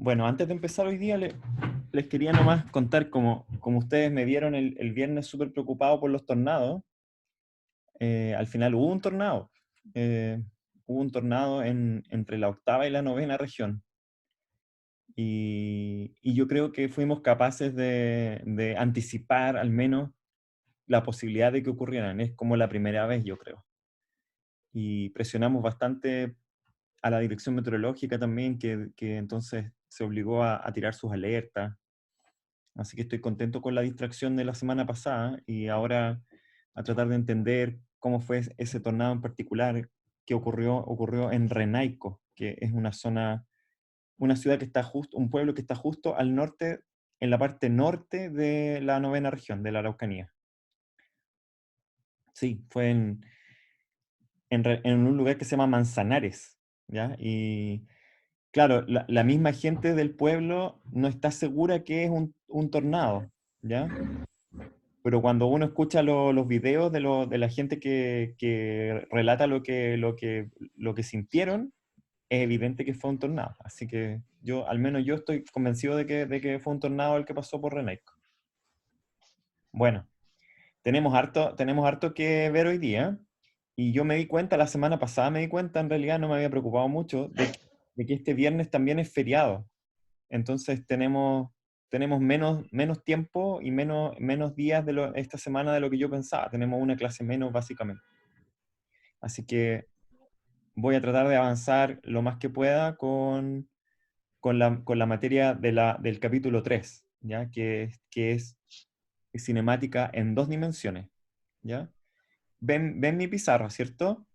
Bueno, antes de empezar hoy día, les quería nomás contar, como ustedes me vieron el viernes súper preocupado por los tornados. Al final hubo un tornado. Hubo un tornado entre la octava y la novena región. Y yo creo que fuimos capaces de anticipar al menos la posibilidad de que ocurrieran. Es como la primera vez, yo creo. Y presionamos bastante a la dirección meteorológica también, que entonces se obligó a tirar sus alertas. Así que estoy contento con la distracción de la semana pasada y ahora a tratar de entender cómo fue ese tornado en particular que ocurrió en Renaico, que es una zona, una ciudad que está justo, un pueblo que está justo al norte, en la parte norte de la novena región, de la Araucanía. Sí, fue en un lugar que se llama Manzanares, ¿ya? Y claro, la misma gente del pueblo no está segura que es un tornado, ¿ya? Pero cuando uno escucha los videos de la gente que relata lo que sintieron, es evidente que fue un tornado. Así que yo, al menos yo estoy convencido de que fue un tornado el que pasó por Renaico. Bueno, tenemos harto que ver hoy día. Y yo me di cuenta, la semana pasada me di cuenta, en realidad no me había preocupado mucho, de que este viernes también es feriado. Entonces tenemos menos tiempo y menos días esta semana de lo que yo pensaba. Tenemos una clase menos, básicamente. Así que voy a tratar de avanzar lo más que pueda con la materia del capítulo 3, ¿ya? Que es cinemática en dos dimensiones, ¿ya? Ven mi pizarra, ¿cierto?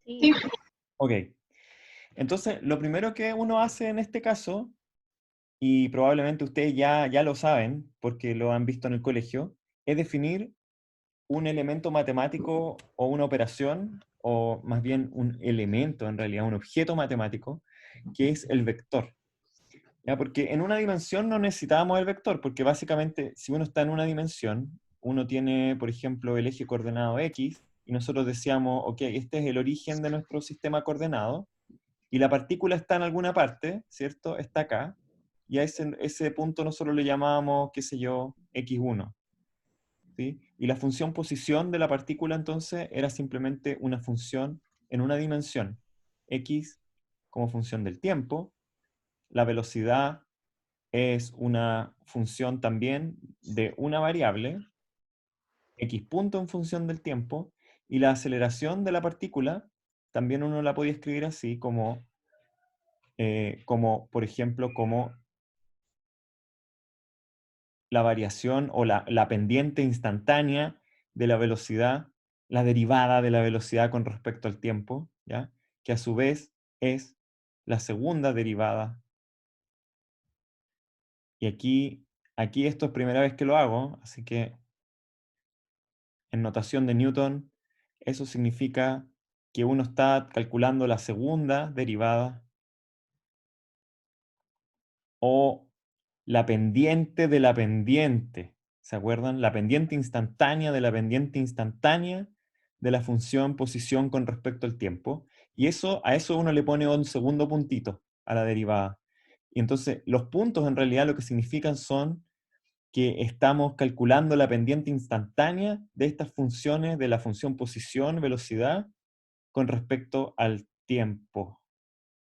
Sí, Ok. Entonces, lo primero que uno hace en este caso, y probablemente ustedes ya lo saben porque lo han visto en el colegio, es definir un elemento matemático o una operación, o más bien un elemento en realidad, un objeto matemático, que es el vector. ¿Ya? Porque en una dimensión no necesitábamos el vector, porque básicamente si uno está en una dimensión, uno tiene, por ejemplo, el eje coordenado X, y nosotros decíamos, ok, este es el origen de nuestro sistema coordenado, y la partícula está en alguna parte, ¿cierto? Está acá, y a ese punto nosotros le llamábamos, qué sé yo, x1, ¿sí? Y la función posición de la partícula entonces era simplemente una función en una dimensión, x como función del tiempo, la velocidad es una función también de una variable, x punto en función del tiempo, y la aceleración de la partícula también uno la podía escribir así como por ejemplo, como la variación o la pendiente instantánea de la velocidad, la derivada de la velocidad con respecto al tiempo, ¿ya? Que a su vez es la segunda derivada. Y aquí esto es primera vez que lo hago, así que en notación de Newton, eso significa que uno está calculando la segunda derivada o la pendiente de la pendiente. ¿Se acuerdan? La pendiente instantánea de la pendiente instantánea de la función posición con respecto al tiempo. Y a eso uno le pone un segundo puntito a la derivada. Y entonces los puntos en realidad lo que significan son que estamos calculando la pendiente instantánea de estas funciones de la función posición, velocidad, con respecto al tiempo.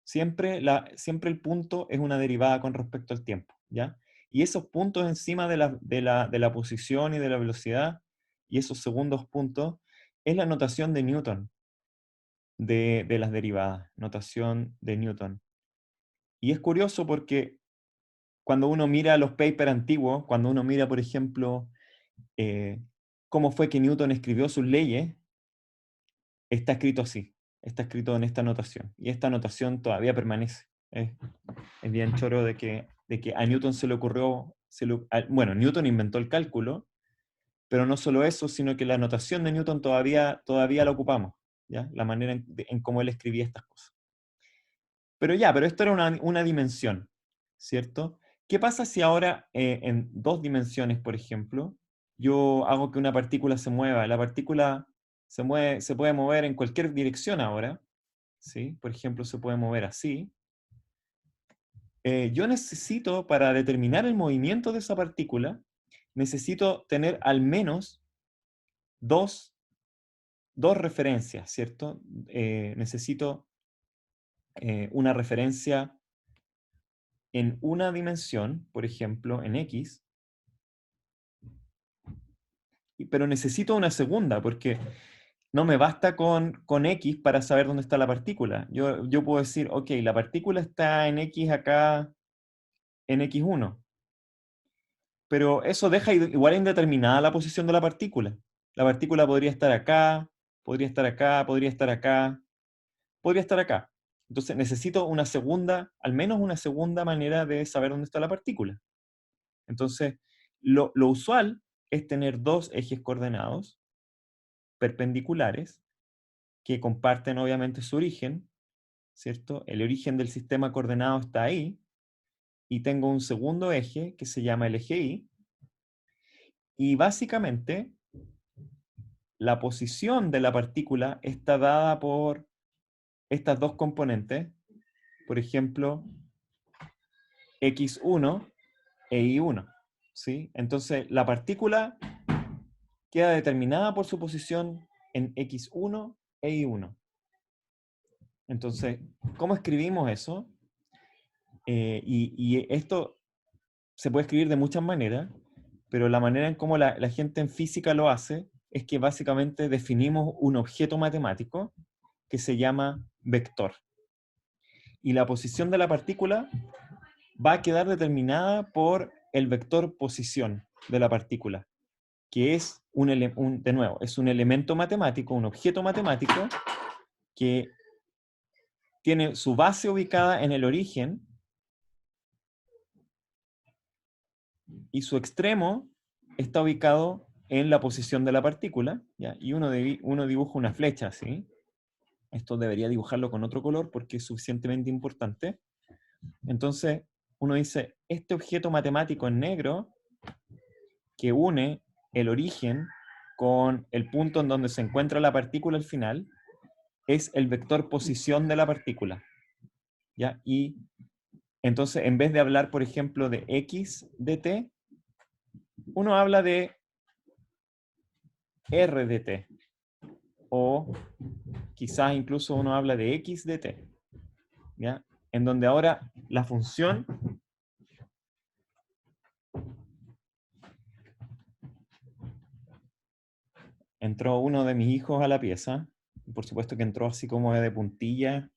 Siempre el punto es una derivada con respecto al tiempo, ¿ya? Y esos puntos encima de la posición y de la velocidad, y esos segundos puntos, es la notación de Newton de las derivadas, notación de Newton. Y es curioso porque cuando uno mira los papers antiguos, cuando uno mira, por ejemplo, eh, cómo fue que Newton escribió sus leyes, está escrito así, está escrito en esta notación. Y esta notación todavía permanece. Es bien choro de que a Newton se le ocurrió, bueno, Newton inventó el cálculo, pero no solo eso, sino que la notación de Newton todavía la ocupamos, ¿ya? La manera en cómo él escribía estas cosas. Pero esto era una dimensión, ¿cierto? ¿Qué pasa si ahora en dos dimensiones, por ejemplo, yo hago que una partícula se mueva? La partícula se puede mover en cualquier dirección ahora, ¿sí? Por ejemplo, se puede mover así, Yo necesito, para determinar el movimiento de esa partícula, necesito tener al menos dos referencias, ¿cierto? Necesito una referencia en una dimensión, por ejemplo, en X, pero necesito una segunda, porque no me basta con X para saber dónde está la partícula. Yo puedo decir, ok, la partícula está en X acá, en X1, pero eso deja igual indeterminada la posición de la partícula. La partícula podría estar acá, podría estar acá, podría estar acá, podría estar acá. Entonces necesito una segunda, al menos una segunda manera de saber dónde está la partícula. Entonces, lo usual es tener dos ejes coordenados perpendiculares que comparten obviamente su origen, ¿cierto? El origen del sistema coordenado está ahí, y tengo un segundo eje que se llama el eje Y, y básicamente la posición de la partícula está dada por estas dos componentes, por ejemplo, x1 e y1, ¿sí? Entonces, la partícula queda determinada por su posición en x1 e y1. Entonces, ¿cómo escribimos eso? Y esto se puede escribir de muchas maneras, pero la manera en cómo la gente en física lo hace es que básicamente definimos un objeto matemático que se llama vector. Y la posición de la partícula va a quedar determinada por el vector posición de la partícula, que es de nuevo, es un elemento matemático, un objeto matemático que tiene su base ubicada en el origen y su extremo está ubicado en la posición de la partícula, ¿ya? Y uno dibuja una flecha así. Esto debería dibujarlo con otro color porque es suficientemente importante. Entonces, uno dice, este objeto matemático en negro que une el origen con el punto en donde se encuentra la partícula al final es el vector posición de la partícula, ¿ya? Y entonces, en vez de hablar, por ejemplo, de x de t, uno habla de r de t, o quizás incluso uno habla de x de t, ¿ya? En donde ahora la función entró uno de mis hijos a la pieza, y por supuesto que entró así como de puntilla,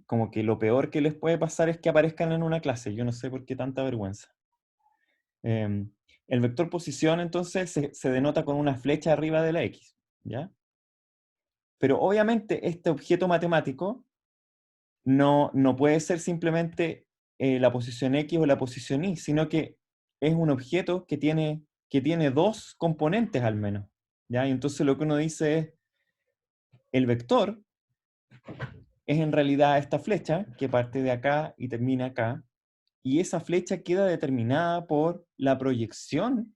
como que lo peor que les puede pasar es que aparezcan en una clase. Yo no sé por qué tanta vergüenza. El vector posición entonces se denota con una flecha arriba de la x, ¿ya? Pero obviamente este objeto matemático no puede ser simplemente la posición x o la posición y, sino que es un objeto que tiene dos componentes al menos, ¿ya? Y entonces lo que uno dice es, el vector es en realidad esta flecha que parte de acá y termina acá, y esa flecha queda determinada por la proyección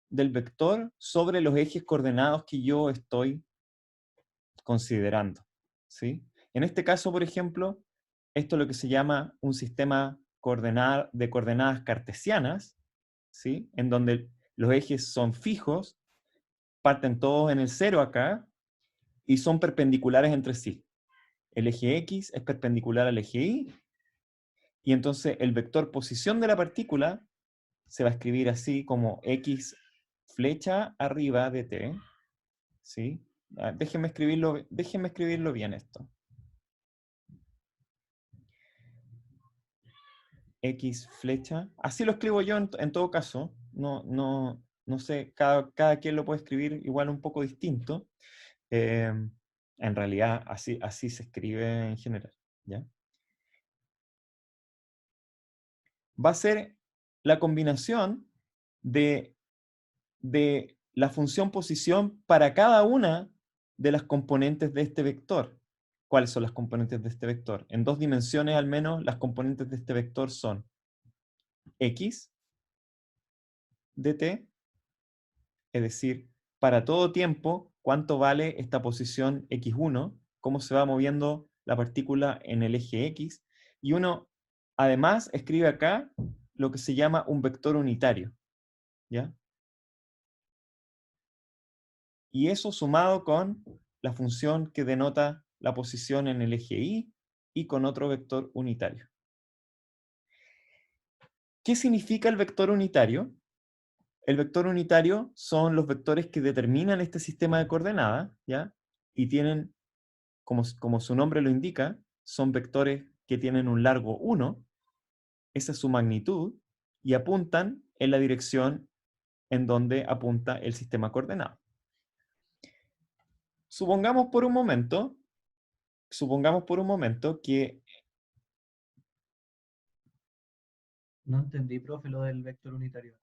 del vector sobre los ejes coordenados que yo estoy considerando, ¿sí? En este caso, por ejemplo, esto es lo que se llama un sistema de coordenadas cartesianas, ¿sí? En donde los ejes son fijos, parten todos en el cero acá, y son perpendiculares entre sí. El eje X es perpendicular al eje Y, y entonces el vector posición de la partícula se va a escribir así como X flecha arriba de T, ¿sí? Déjenme escribirlo bien esto. X flecha. Así lo escribo yo en todo caso. No sé, cada quien lo puede escribir igual un poco distinto. En realidad, así se escribe en general, ¿ya? Va a ser la combinación de, de la función posición para cada una de las componentes de este vector. ¿Cuáles son las componentes de este vector? En dos dimensiones al menos, las componentes de este vector son x de t, es decir, para todo tiempo, cuánto vale esta posición x1, cómo se va moviendo la partícula en el eje x, y uno además escribe acá lo que se llama un vector unitario, ¿ya? Y eso sumado con la función que denota la posición en el eje y con otro vector unitario. ¿Qué significa el vector unitario? El vector unitario son los vectores que determinan este sistema de coordenadas, ¿ya? Y tienen, como su nombre lo indica, son vectores que tienen un largo 1, esa es su magnitud, y apuntan en la dirección en donde apunta el sistema coordenado. Supongamos por un momento que... No entendí, profe, lo del vector unitario.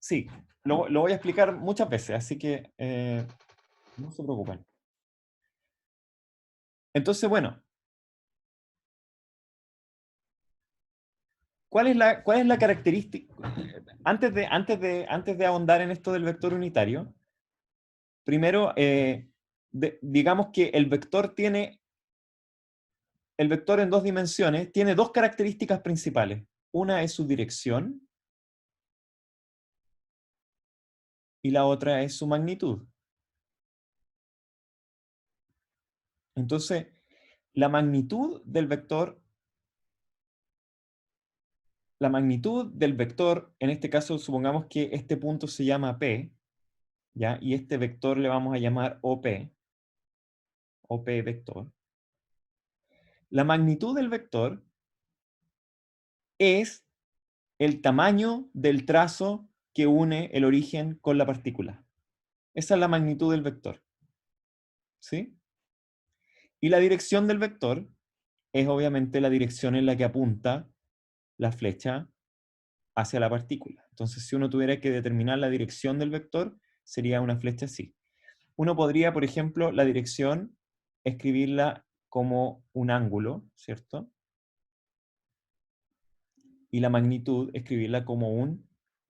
Sí, lo voy a explicar muchas veces, así que no se preocupen. Entonces, bueno, ¿cuál es la característica? Antes de ahondar en esto del vector unitario, primero, digamos que el vector en dos dimensiones tiene dos características principales. Una es su dirección y la otra es su magnitud. Entonces, la magnitud del vector, en este caso, supongamos que este punto se llama P, ¿ya? Y este vector le vamos a llamar OP vector. La magnitud del vector es el tamaño del trazo que une el origen con la partícula. Esa es la magnitud del vector. ¿Sí? Y la dirección del vector es obviamente la dirección en la que apunta la flecha hacia la partícula. Entonces, si uno tuviera que determinar la dirección del vector, sería una flecha así. Uno podría, por ejemplo, la dirección escribirla como un ángulo, ¿cierto? Y la magnitud escribirla como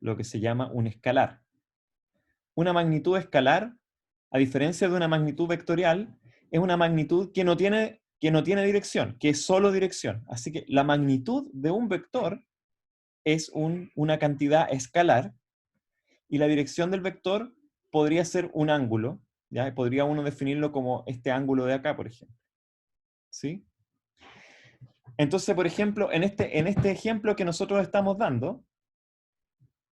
lo que se llama un escalar. Una magnitud escalar, a diferencia de una magnitud vectorial, es una magnitud que no tiene dirección, que es solo dirección. Así que la magnitud de un vector es una cantidad escalar y la dirección del vector podría ser un ángulo, ¿ya? Podría uno definirlo como este ángulo de acá, por ejemplo. ¿Sí? Entonces, por ejemplo, en este ejemplo que nosotros estamos dando,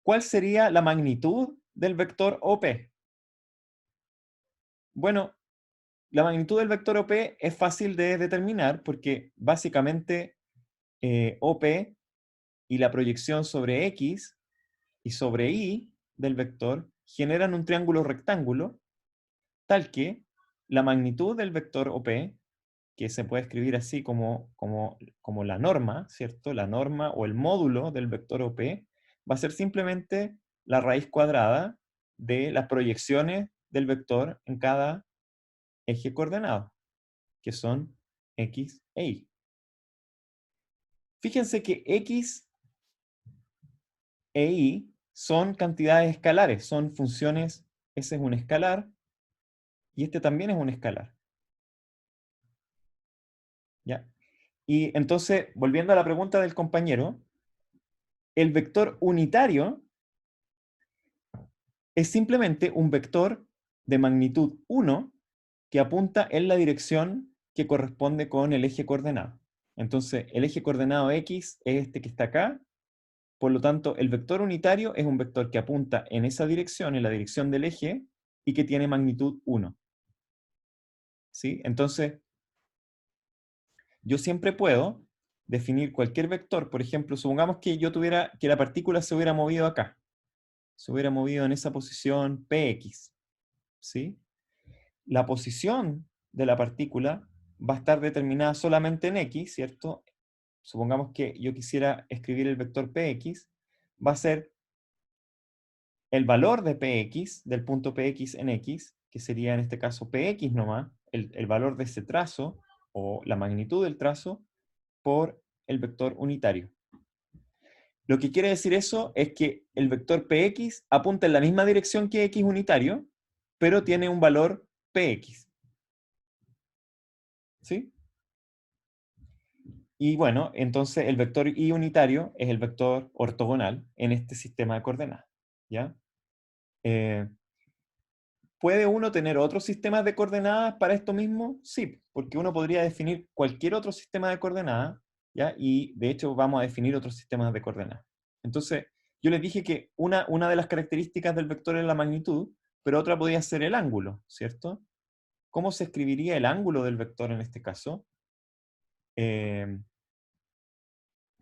¿cuál sería la magnitud del vector OP? Bueno, la magnitud del vector OP es fácil de determinar porque básicamente OP y la proyección sobre X y sobre Y del vector generan un triángulo rectángulo tal que la magnitud del vector OP, que se puede escribir así como la norma, ¿cierto? La norma o el módulo del vector OP va a ser simplemente la raíz cuadrada de las proyecciones del vector en cada eje coordenado, que son X e Y. Fíjense que X e Y son cantidades escalares, son funciones, ese es un escalar y este también es un escalar. ¿Ya? Y entonces, volviendo a la pregunta del compañero, el vector unitario es simplemente un vector de magnitud 1 que apunta en la dirección que corresponde con el eje coordenado. Entonces, el eje coordenado X es este que está acá. Por lo tanto, el vector unitario es un vector que apunta en esa dirección, en la dirección del eje, y que tiene magnitud 1. ¿Sí? Entonces, yo siempre puedo definir cualquier vector. Por ejemplo, supongamos que yo tuviera que la partícula se hubiera movido acá. Se hubiera movido en esa posición Px. ¿Sí? La posición de la partícula va a estar determinada solamente en X, ¿cierto? Supongamos que yo quisiera escribir el vector Px, va a ser el valor de Px, del punto Px en X, que sería en este caso Px nomás, el valor de ese trazo, o la magnitud del trazo, por el vector unitario. Lo que quiere decir eso es que el vector Px apunta en la misma dirección que X unitario, pero tiene un valor Px. ¿Sí? Y bueno, entonces el vector i unitario es el vector ortogonal en este sistema de coordenadas, ¿ya? ¿Puede uno tener otros sistemas de coordenadas para esto mismo? Sí, porque uno podría definir cualquier otro sistema de coordenadas, ¿ya? Y de hecho vamos a definir otros sistemas de coordenadas. Entonces, yo les dije que una de las características del vector es la magnitud, pero otra podría ser el ángulo, ¿cierto? ¿Cómo se escribiría el ángulo del vector en este caso? Eh,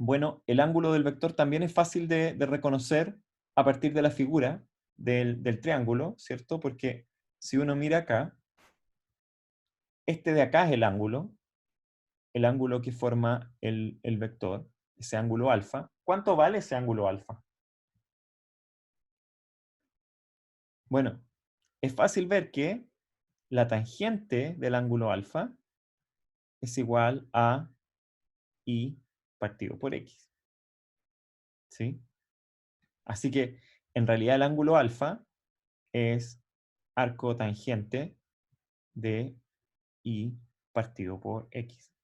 bueno, el ángulo del vector también es fácil de reconocer a partir de la figura del triángulo, ¿cierto? Porque si uno mira acá, este de acá es el ángulo que forma el vector, ese ángulo alfa. ¿Cuánto vale ese ángulo alfa? Bueno, es fácil ver que la tangente del ángulo alfa es igual a i partido por x, ¿sí? Así que, en realidad, el ángulo alfa es arco tangente de i partido por x.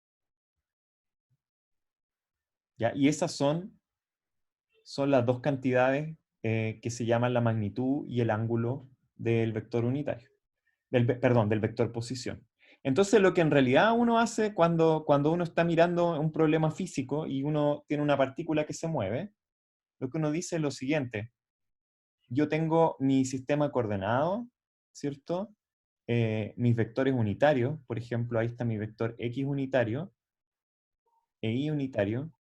¿Ya? Y esas son las dos cantidades que se llaman la magnitud y el ángulo del vector unitario. Perdón, del vector posición. Entonces, lo que en realidad uno hace cuando uno está mirando un problema físico y uno tiene una partícula que se mueve, lo que uno dice es lo siguiente. Yo tengo mi sistema coordenado, ¿cierto? Mis vectores unitarios, por ejemplo, ahí está mi vector x unitario e y unitario.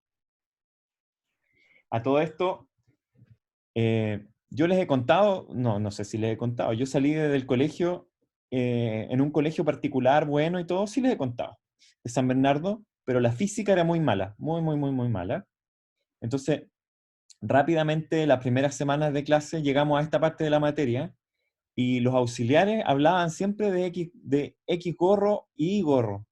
A todo esto, yo les he contado, no sé si les he contado, yo salí del colegio, en un colegio particular, bueno y todo, sí les he contado, de San Bernardo, pero la física era muy mala, muy, muy, muy, muy mala. Entonces, rápidamente, las primeras semanas de clase, llegamos a esta parte de la materia, y los auxiliares hablaban siempre de X gorro y Y gorro,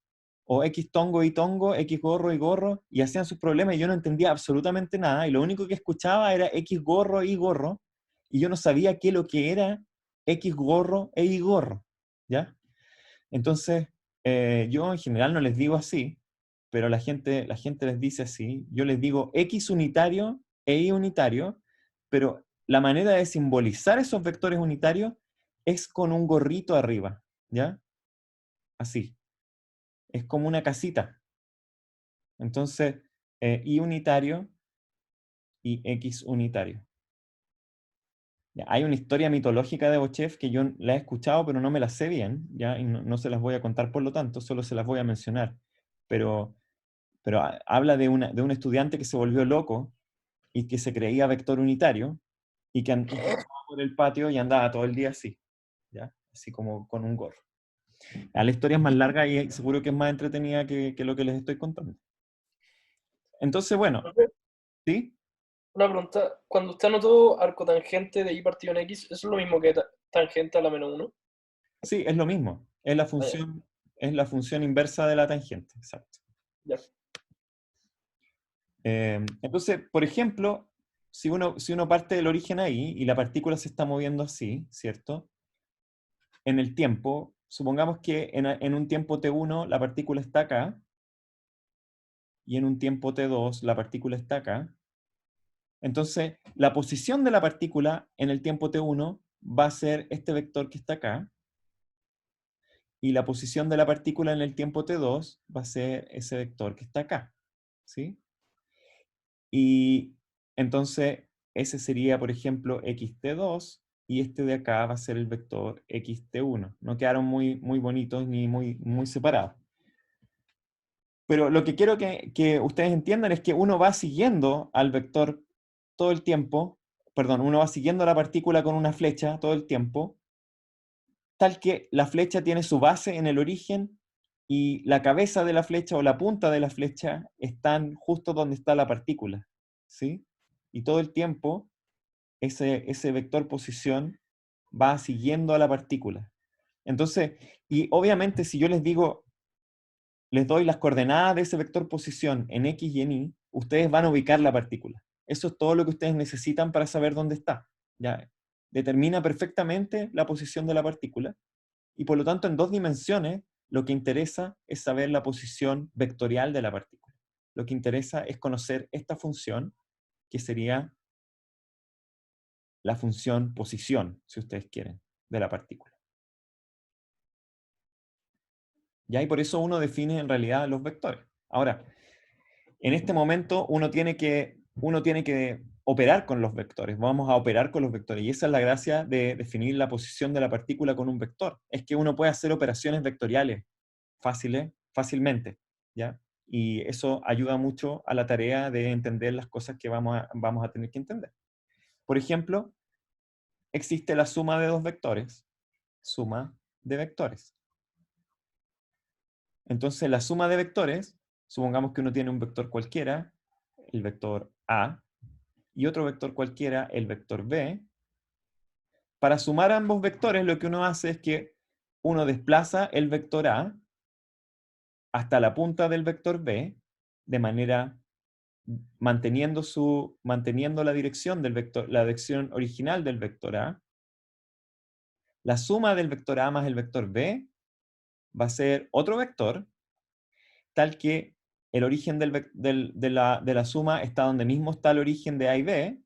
o X tongo y tongo, X gorro y gorro, y hacían sus problemas y yo no entendía absolutamente nada, y lo único que escuchaba era X gorro y gorro, y yo no sabía qué lo que era X gorro e Y gorro, ¿ya? Entonces, yo en general no les digo así, pero la gente les dice así, yo les digo X unitario e Y unitario, pero la manera de simbolizar esos vectores unitarios es con un gorrito arriba, ¿ya? Así. Es como una casita. Entonces, Y unitario y X unitario. Ya, hay una historia mitológica de Bochev que yo la he escuchado, pero no me la sé bien, ¿ya? Y no se las voy a contar por lo tanto, solo se las voy a mencionar. Pero, habla de un estudiante que se volvió loco y que se creía vector unitario y que andaba por el patio y andaba todo el día así, ¿ya? Así como con un gorro. La historia es más larga y seguro que es más entretenida que lo que les estoy contando. Entonces, bueno, ¿sí? Una pregunta, cuando usted anotó arco tangente de y partido en x, ¿eso es lo mismo que tangente a la menos 1? Sí, es lo mismo. Es la Ah, ya. función inversa de la tangente, exacto. Ya. Entonces, por ejemplo, si uno parte del origen ahí y la partícula se está moviendo así, ¿cierto? En el tiempo, supongamos que en un tiempo t1 la partícula está acá, y en un tiempo t2 la partícula está acá. Entonces, la posición de la partícula en el tiempo t1 va a ser este vector que está acá, y la posición de la partícula en el tiempo t2 va a ser ese vector que está acá, ¿sí? Y entonces, ese sería, por ejemplo, xt2, y este de acá va a ser el vector xt1. No quedaron muy, muy bonitos ni muy, muy separados. Pero lo que quiero que ustedes entiendan es que uno va siguiendo al vector todo el tiempo, perdón, uno va siguiendo a la partícula con una flecha todo el tiempo, tal que la flecha tiene su base en el origen y la cabeza de la flecha o la punta de la flecha están justo donde está la partícula, ¿sí? Y todo el tiempo ese vector posición va siguiendo a la partícula. Entonces, y obviamente si yo les digo, les doy las coordenadas de ese vector posición en X y en Y, ustedes van a ubicar la partícula. Eso es todo lo que ustedes necesitan para saber dónde está. ¿Ya? Determina perfectamente la posición de la partícula, y por lo tanto en dos dimensiones lo que interesa es saber la posición vectorial de la partícula. lo que interesa es conocer esta función, que sería la función posición, si ustedes quieren, de la partícula. ¿Ya? Y por eso uno define en realidad los vectores. Ahora, en este momento uno tiene que operar con los vectores. Vamos a operar con los vectores. Y esa es la gracia de definir la posición de la partícula con un vector. Es que uno puede hacer operaciones vectoriales fácilmente, ¿ya? Y eso ayuda mucho a la tarea de entender las cosas que vamos a tener que entender. Por ejemplo, existe la suma de dos vectores. Suma de vectores. Entonces, la suma de vectores, supongamos que uno tiene un vector cualquiera, el vector A, y otro vector cualquiera, el vector B. Para sumar ambos vectores, lo que uno hace es que uno desplaza el vector A hasta la punta del vector B, de manera manteniendo la dirección del vector, la dirección original del vector A. La suma del vector A más el vector B va a ser otro vector, tal que el origen de la suma está donde mismo está el origen de A y B,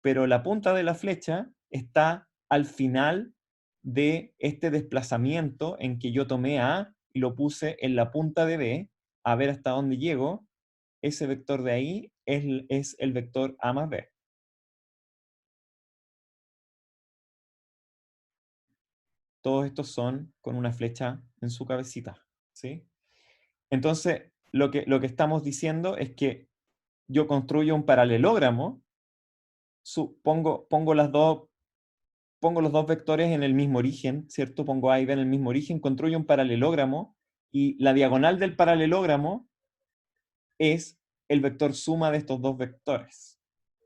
pero la punta de la flecha está al final de este desplazamiento en que yo tomé A y lo puse en la punta de B, a ver hasta dónde llego. Ese vector de ahí es el vector A más B. Todos estos son con una flecha en su cabecita, ¿sí? Entonces, lo que estamos diciendo es que yo construyo un paralelogramo, pongo los dos vectores en el mismo origen, ¿cierto? Pongo A y B en el mismo origen, construyo un paralelogramo, y la diagonal del paralelogramo es el vector suma de estos dos vectores,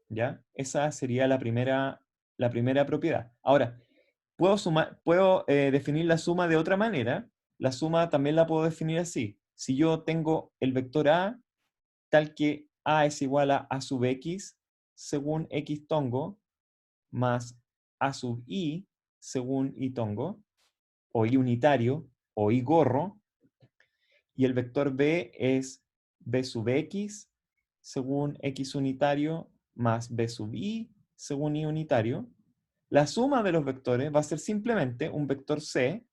¿ya? Esa sería la primera propiedad. Ahora, puedo definir la suma de otra manera. La suma también la puedo definir así. Si yo tengo el vector A, tal que A es igual a A sub X según X tongo, más A sub I según Y tongo, o Y unitario, o Y gorro, y el vector B es B sub X según X unitario, más B sub Y según Y unitario. La suma de los vectores va a ser simplemente un vector C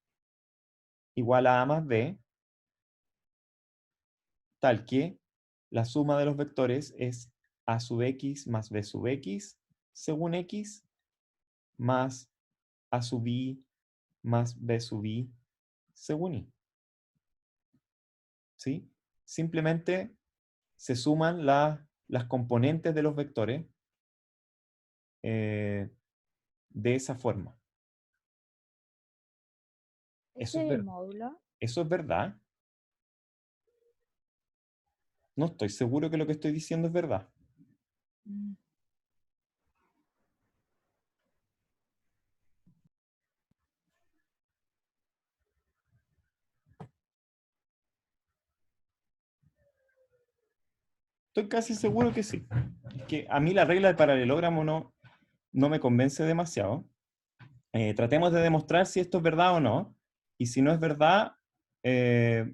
igual a más B, tal que la suma de los vectores es A sub X más B sub X según X, más A sub I más B sub I según Y. ¿Sí? Simplemente se suman las componentes de los vectores de esa forma. ¿Ese es el módulo? Eso es verdad. No estoy seguro que lo que estoy diciendo es verdad. Mm. Estoy casi seguro que sí. Es que a mí la regla del paralelogramo no me convence demasiado. Tratemos de demostrar si esto es verdad o no. Y si no es verdad, nos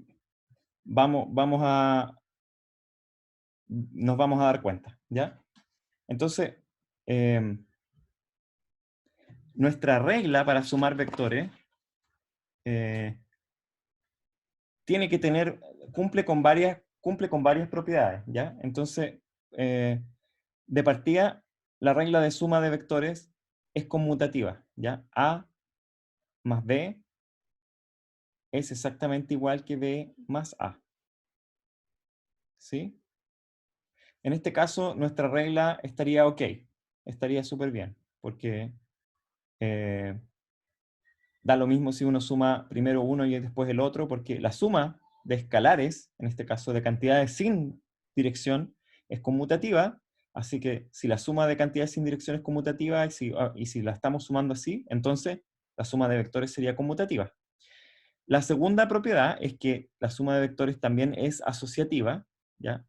vamos a dar cuenta, ¿ya? Entonces, nuestra regla para sumar vectores cumple con varias propiedades, ¿ya? Entonces, de partida, la regla de suma de vectores es conmutativa, ¿ya? A más B es exactamente igual que B más A, ¿sí? En este caso, nuestra regla estaría ok, estaría súper bien, porque da lo mismo si uno suma primero uno y después el otro, porque la suma de escalares, en este caso de cantidades sin dirección, es conmutativa. Así que si la suma de cantidades sin dirección es conmutativa y si la estamos sumando así, entonces la suma de vectores sería conmutativa. La segunda propiedad es que la suma de vectores también es asociativa, ¿ya?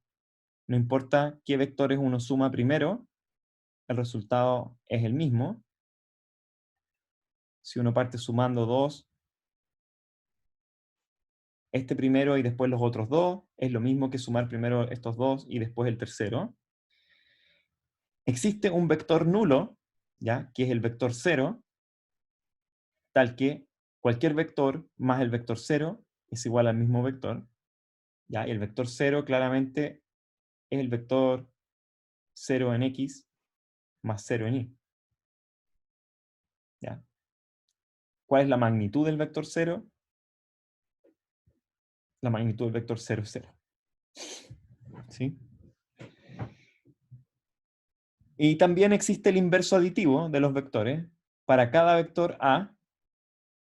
No importa qué vectores uno suma primero, el resultado es el mismo. Si uno parte sumando 2, este primero y después los otros dos, es lo mismo que sumar primero estos dos y después el tercero. Existe un vector nulo, ¿ya? Que es el vector 0, tal que cualquier vector más el vector 0 es igual al mismo vector, ¿ya? Y el vector 0 claramente es el vector 0 en X más 0 en Y. ¿Ya? ¿Cuál es la magnitud del vector 0? La magnitud del vector 0 es 0. ¿Sí? Y también existe el inverso aditivo de los vectores. Para cada vector A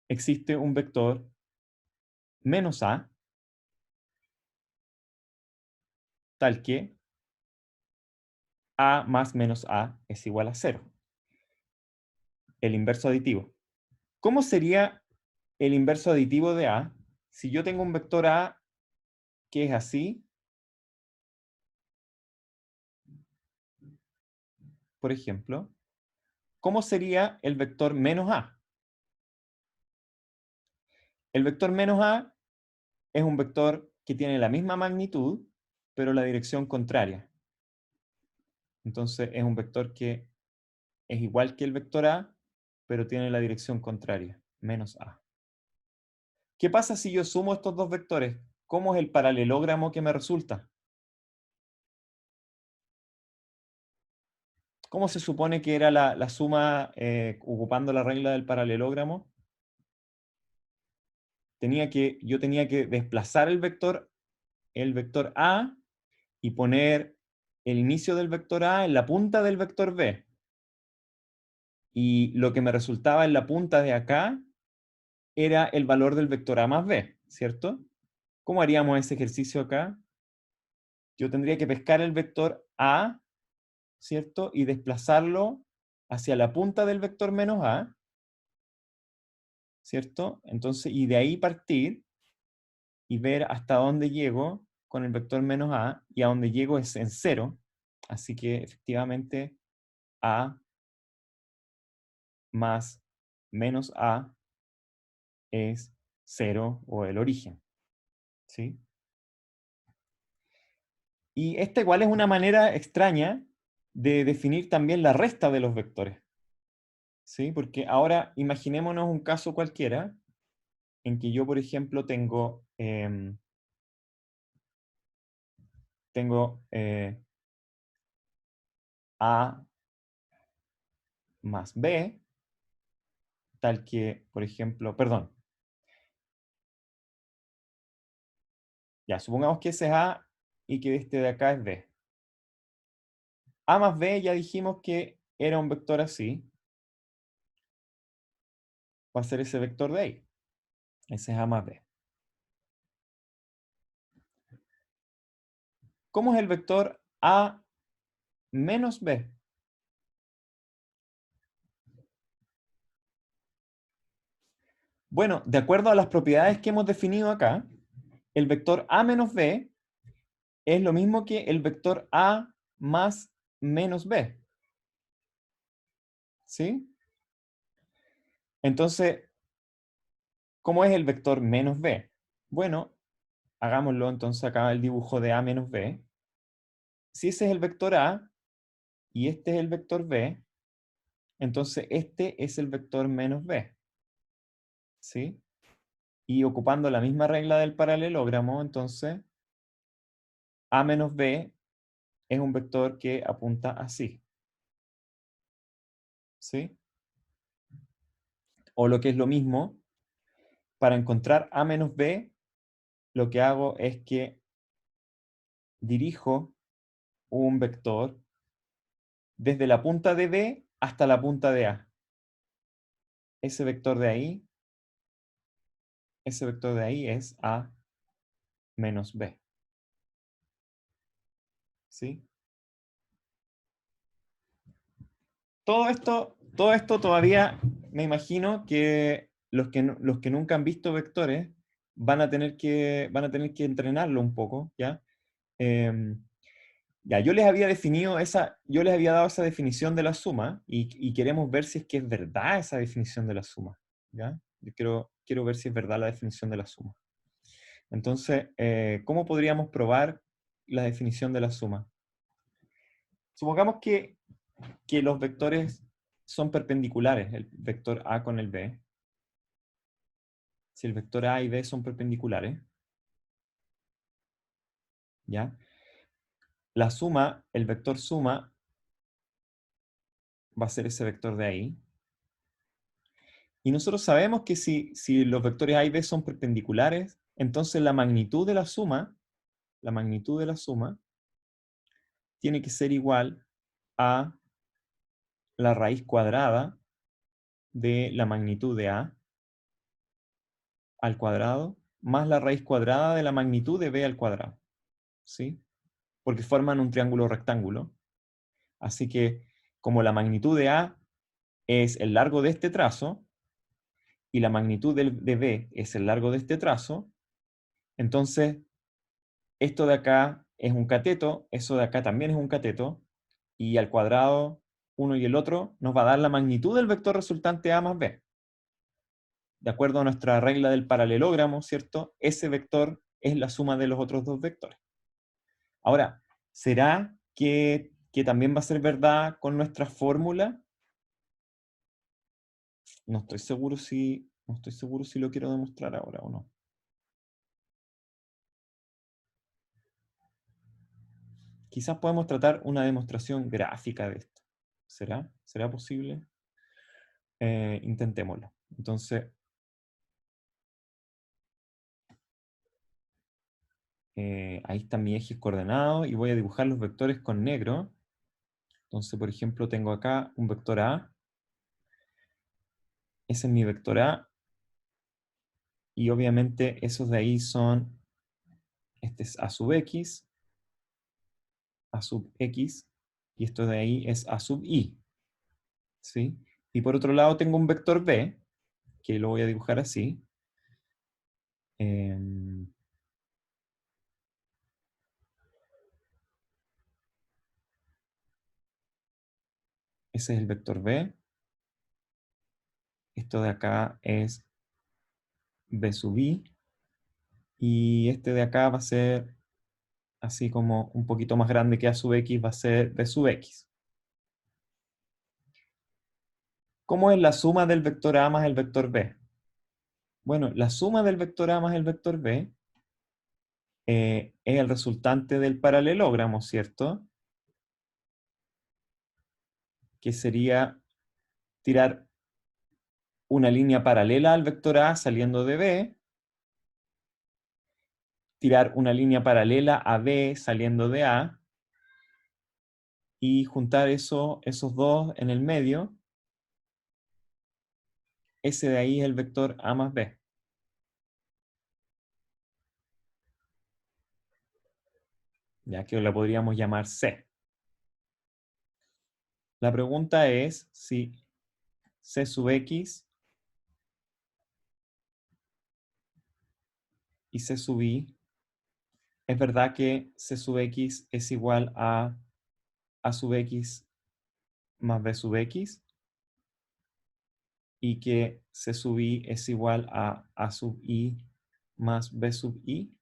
existe un vector menos A, tal que A más menos A es igual a 0. El inverso aditivo. ¿Cómo sería el inverso aditivo de A? Si yo tengo un vector A que es así, por ejemplo, ¿cómo sería el vector menos A? El vector menos A es un vector que tiene la misma magnitud, pero la dirección contraria. Entonces es un vector que es igual que el vector A, pero tiene la dirección contraria, menos A. ¿Qué pasa si yo sumo estos dos vectores? ¿Cómo es el paralelogramo que me resulta? ¿Cómo se supone que era la suma ocupando la regla del paralelogramo? Yo tenía que desplazar el vector A y poner el inicio del vector A en la punta del vector B. Y lo que me resultaba en la punta de acá era el valor del vector A más B, ¿cierto? ¿Cómo haríamos ese ejercicio acá? Yo tendría que pescar el vector A, ¿cierto? Y desplazarlo hacia la punta del vector menos A, ¿cierto? Entonces, y de ahí partir y ver hasta dónde llego con el vector menos A, y a dónde llego es en 0, así que efectivamente A más menos A es 0 o el origen, ¿sí? Y esta igual es una manera extraña de definir también la resta de los vectores, ¿sí? Porque ahora imaginémonos un caso cualquiera en que yo, por ejemplo, tengo A más B, tal que, por ejemplo, perdón, ya, supongamos que ese es A y que este de acá es B. A más B ya dijimos que era un vector así, va a ser ese vector de ahí. Ese es A más B. ¿Cómo es el vector A menos B? Bueno, de acuerdo a las propiedades que hemos definido acá, el vector A menos B es lo mismo que el vector A más menos B. ¿Sí? Entonces, ¿cómo es el vector menos B? Bueno, hagámoslo entonces acá el dibujo de A menos B. Si ese es el vector A y este es el vector B, entonces este es el vector menos B. ¿Sí? Y ocupando la misma regla del paralelogramo, entonces A menos B es un vector que apunta así. ¿Sí? O lo que es lo mismo, para encontrar A menos B, lo que hago es que dirijo un vector desde la punta de B hasta la punta de A. Ese vector de ahí, ese vector de ahí es A menos B. ¿Sí? Todo esto todavía me imagino que los que nunca han visto vectores van a tener que entrenarlo un poco, ¿ya? Ya, yo les había dado esa definición de la suma y queremos ver si es que es verdad esa definición de la suma, ¿ya? Yo quiero ver si es verdad la definición de la suma. Entonces, ¿cómo podríamos probar la definición de la suma? Supongamos que los vectores son perpendiculares, el vector A con el B. Si el vector A y B son perpendiculares, ¿ya? La suma, el vector suma, va a ser ese vector de ahí. Y nosotros sabemos que si los vectores A y B son perpendiculares, entonces la magnitud de la suma tiene que ser igual a la raíz cuadrada de la magnitud de A al cuadrado más la raíz cuadrada de la magnitud de B al cuadrado. ¿Sí? Porque forman un triángulo rectángulo. Así que como la magnitud de A es el largo de este trazo y la magnitud de B es el largo de este trazo, entonces esto de acá es un cateto, eso de acá también es un cateto, y al cuadrado, uno y el otro, nos va a dar la magnitud del vector resultante A más B. De acuerdo a nuestra regla del paralelogramo, ¿cierto? Ese vector es la suma de los otros dos vectores. Ahora, ¿será que también va a ser verdad con nuestra fórmula? No estoy seguro si lo quiero demostrar ahora o no. Quizás podemos tratar una demostración gráfica de esto. ¿Será? ¿Será posible? Intentémoslo. Entonces, ahí está mi eje coordenado y voy a dibujar los vectores con negro. Entonces, por ejemplo, tengo acá un vector A. Ese es mi vector A. Y obviamente esos de ahí son, este es A sub X, A sub X, y esto de ahí es A sub Y. ¿Sí? Y por otro lado tengo un vector B, que lo voy a dibujar así. Ese es el vector B. Esto de acá es B sub I. Y este de acá va a ser así como un poquito más grande que A sub X, va a ser B sub X. ¿Cómo es la suma del vector A más el vector B? Bueno, la suma del vector A más el vector B es el resultante del paralelogramo, ¿cierto? Que sería tirar una línea paralela al vector A saliendo de B, tirar una línea paralela a B saliendo de A, y juntar esos dos en el medio. Ese de ahí es el vector A más B. Ya que la podríamos llamar C. La pregunta es si C sub X y C sub Y, ¿es verdad que C sub X es igual a sub X más B sub X? Y que C sub I es igual a sub I más B sub I.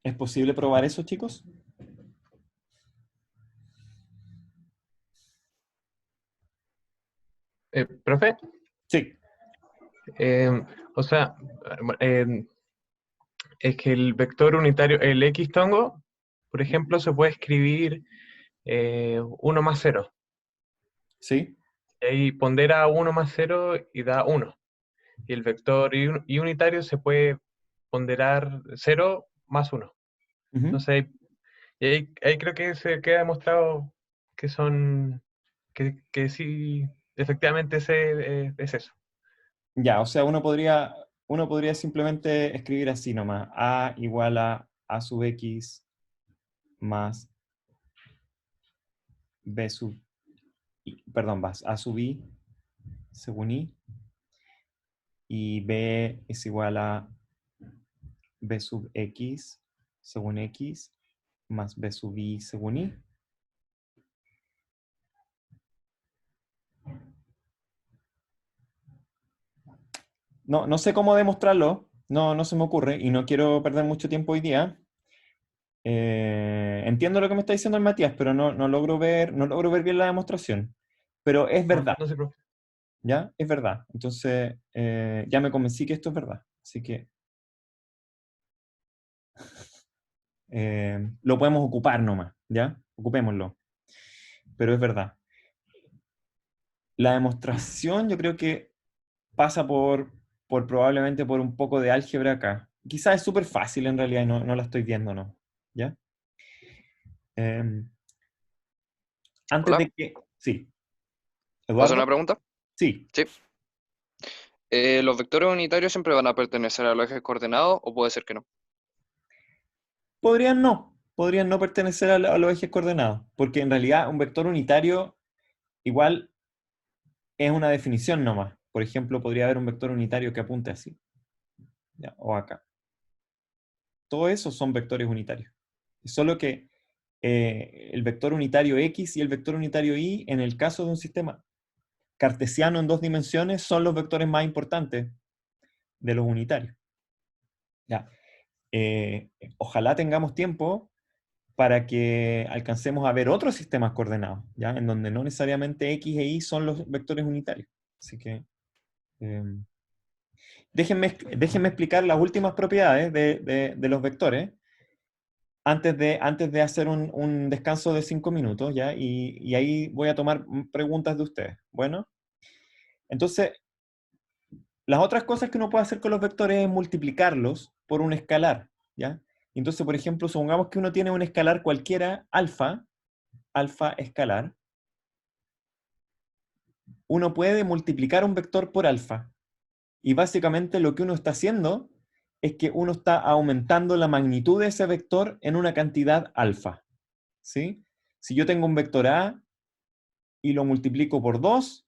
¿Es posible probar eso, chicos? Profe, Sí. o sea, eh, es que el vector unitario, el X tongo, por ejemplo, se puede escribir 1 más 0. ¿Sí? Y ahí pondera 1 más 0 y da 1. Y el vector y unitario se puede ponderar 0 más 1. Ujú. Entonces, ahí creo que se queda demostrado que que sí, efectivamente es eso. Ya, o sea, uno podría simplemente escribir así nomás. A igual a sub X más B sub I, perdón, A sub I según I, y B es igual a B sub X según X más B sub I según I. no sé cómo demostrarlo, no se me ocurre y no quiero perder mucho tiempo hoy día. Entiendo lo que me está diciendo el Matías, pero no logro ver bien la demostración. Pero es verdad, No sé, profe. ¿ya? Es verdad. Entonces, ya me convencí que esto es verdad. Así que lo podemos ocupar nomás, ¿ya? Ocupémoslo. Pero es verdad. La demostración yo creo que pasa probablemente por un poco de álgebra acá. Quizás es súper fácil en realidad y no la estoy viendo, ¿no? ¿Ya? Eh, antes Hola, de que... Sí. ¿puedo hacer Eduardo. una pregunta? Sí. Sí. ¿Los vectores unitarios siempre van a pertenecer a los ejes coordenados o puede ser que no? Podrían no pertenecer a los ejes coordenados, porque en realidad un vector unitario igual es una definición nomás. Por ejemplo, podría haber un vector unitario que apunte así, ¿ya? O acá. Todo eso son vectores unitarios. Solo que el vector unitario X y el vector unitario Y, en el caso de un sistema cartesiano en 2 dimensiones, son los vectores más importantes de los unitarios. ¿Ya? Ojalá tengamos tiempo para que alcancemos a ver otros sistemas coordenados, ¿ya? En donde no necesariamente X e Y son los vectores unitarios. Así que déjenme explicar las últimas propiedades de los vectores antes de hacer un descanso de 5 minutos, ¿ya? Y ahí voy a tomar preguntas de ustedes. Bueno, entonces, las otras cosas que uno puede hacer con los vectores es multiplicarlos por un escalar, ¿ya? Entonces, por ejemplo, supongamos que uno tiene un escalar cualquiera, alfa escalar, uno puede multiplicar un vector por alfa. Y básicamente lo que uno está haciendo es que uno está aumentando la magnitud de ese vector en una cantidad alfa. ¿Sí? Si yo tengo un vector A y lo multiplico por 2,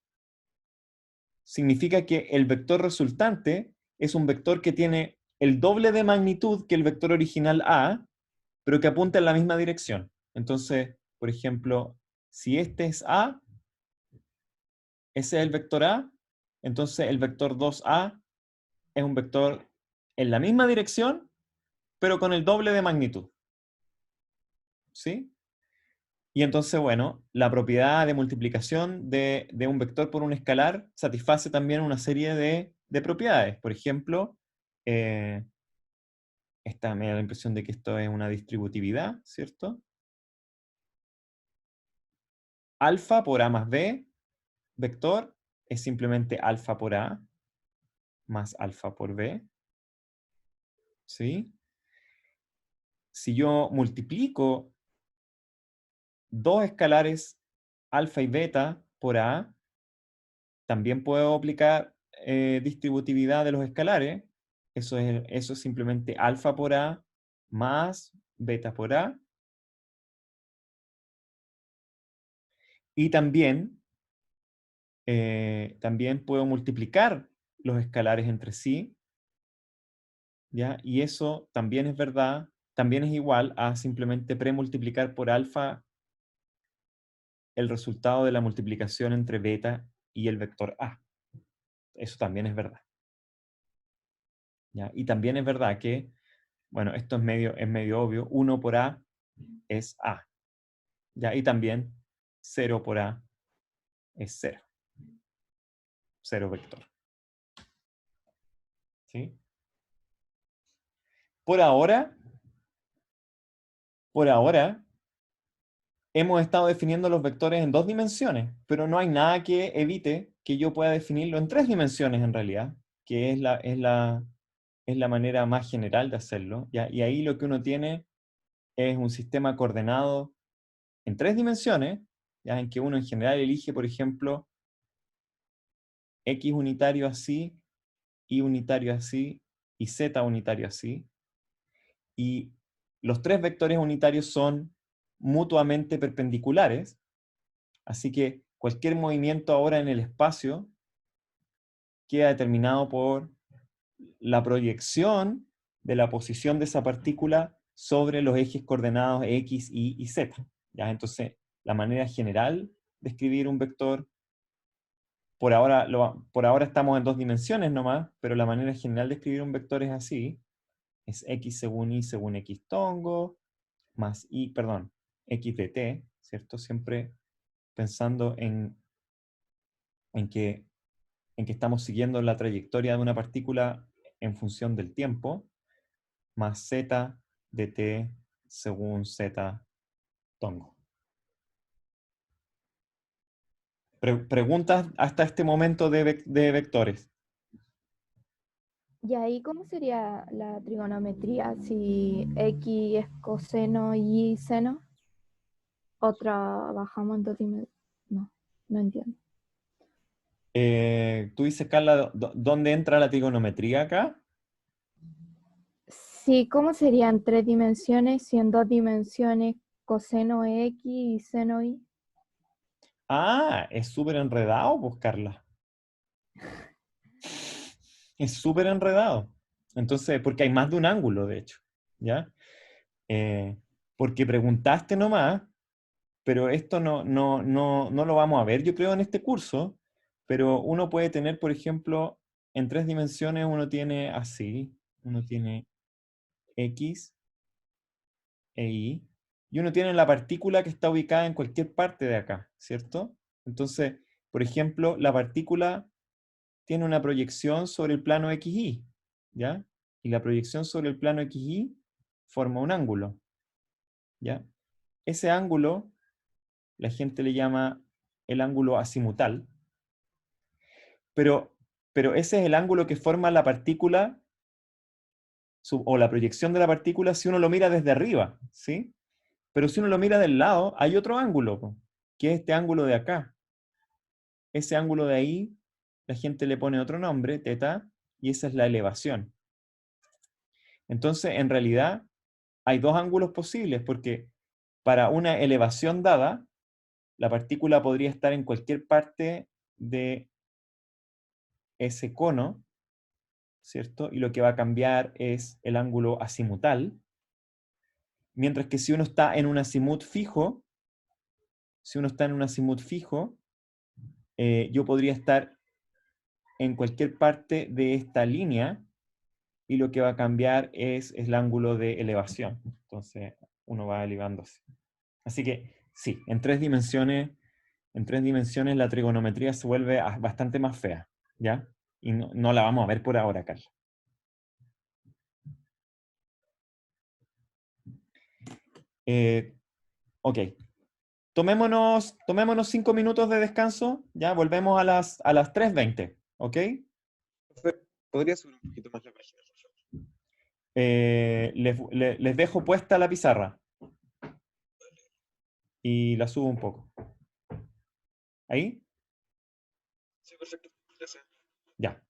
significa que el vector resultante es un vector que tiene el doble de magnitud que el vector original A, pero que apunta en la misma dirección. Entonces, por ejemplo, si este es A, ese es el vector A, entonces el vector 2A es un vector en la misma dirección, pero con el doble de magnitud. ¿Sí? Y entonces, bueno, la propiedad de multiplicación de un vector por un escalar satisface también una serie de propiedades. Por ejemplo, esta me da la impresión de que esto es una distributividad, ¿cierto? Alfa por A más B, vector, es simplemente alfa por A más alfa por B. ¿Sí? Si yo multiplico dos escalares alfa y beta por A, también puedo aplicar distributividad de los escalares. Eso es simplemente alfa por A más beta por A. Y también puedo multiplicar los escalares entre sí, ¿ya? Y eso también es verdad, también es igual a simplemente premultiplicar por alfa el resultado de la multiplicación entre beta y el vector A. Eso también es verdad, ¿ya? Y también es verdad que, bueno, esto es medio obvio, 1 por A es A, ¿ya? Y también 0 por A es 0, 0 vector. ¿Sí? Por ahora, hemos estado definiendo los vectores en 2 dimensiones, pero no hay nada que evite que yo pueda definirlo en 3 dimensiones en realidad, que es la manera más general de hacerlo, ¿ya? Y ahí lo que uno tiene es un sistema coordenado en 3 dimensiones, ¿ya? En que uno en general elige, por ejemplo, X unitario así, Y unitario así, y Z unitario así. Y los 3 vectores unitarios son mutuamente perpendiculares, así que cualquier movimiento ahora en el espacio queda determinado por la proyección de la posición de esa partícula sobre los ejes coordenados X, Y Z. ¿Ya? Entonces, la manera general de escribir un vector por ahora estamos en 2 dimensiones nomás, pero la manera general de escribir un vector es así. Es x según x tongo, más x de t, ¿cierto? Siempre pensando en que estamos siguiendo la trayectoria de una partícula en función del tiempo, más z de t según z tongo. ¿Preguntas hasta este momento de vectores? ¿Y ahí cómo sería la trigonometría si X es coseno y seno? ¿O trabajamos en dos dimensiones? No, no entiendo. Tú dices, Carla, ¿dónde entra la trigonometría acá? Sí, ¿cómo serían tres dimensiones si en dos dimensiones coseno X y seno Y? Ah, es súper enredado, pues, Carla. Es súper enredado. Entonces, porque hay más de un ángulo, de hecho, ¿ya? Porque preguntaste nomás, pero esto no lo vamos a ver, yo creo, en este curso, pero uno puede tener, por ejemplo, en 3 dimensiones uno tiene así, uno tiene X e Y, y uno tiene la partícula que está ubicada en cualquier parte de acá, ¿cierto? Entonces, por ejemplo, la partícula tiene una proyección sobre el plano XY, ¿ya? Y la proyección sobre el plano XY forma un ángulo, ¿ya? Ese ángulo la gente le llama el ángulo azimutal, pero ese es el ángulo que forma la partícula o la proyección de la partícula si uno lo mira desde arriba, ¿sí? Pero si uno lo mira del lado, hay otro ángulo, po, que es este ángulo de acá. Ese ángulo de ahí, la gente le pone otro nombre, teta, y esa es la elevación. Entonces, en realidad, hay dos ángulos posibles, porque para una elevación dada, la partícula podría estar en cualquier parte de ese cono, ¿cierto? Y lo que va a cambiar es el ángulo azimutal, mientras que si uno está en un azimut fijo, yo podría estar en cualquier parte de esta línea y lo que va a cambiar es el ángulo de elevación. Entonces, uno va elevándose. Así que, sí, en 3 dimensiones, la trigonometría se vuelve bastante más fea, ¿ya? Y no la vamos a ver por ahora, Carla. Ok. Tomémonos 5 minutos de descanso, ya volvemos a las 3:20, ¿ok? ¿Podría subir un poquito más la página, por favor? Les dejo puesta la pizarra y la subo un poco. ¿Ahí? Sí, perfecto. Gracias. Ya.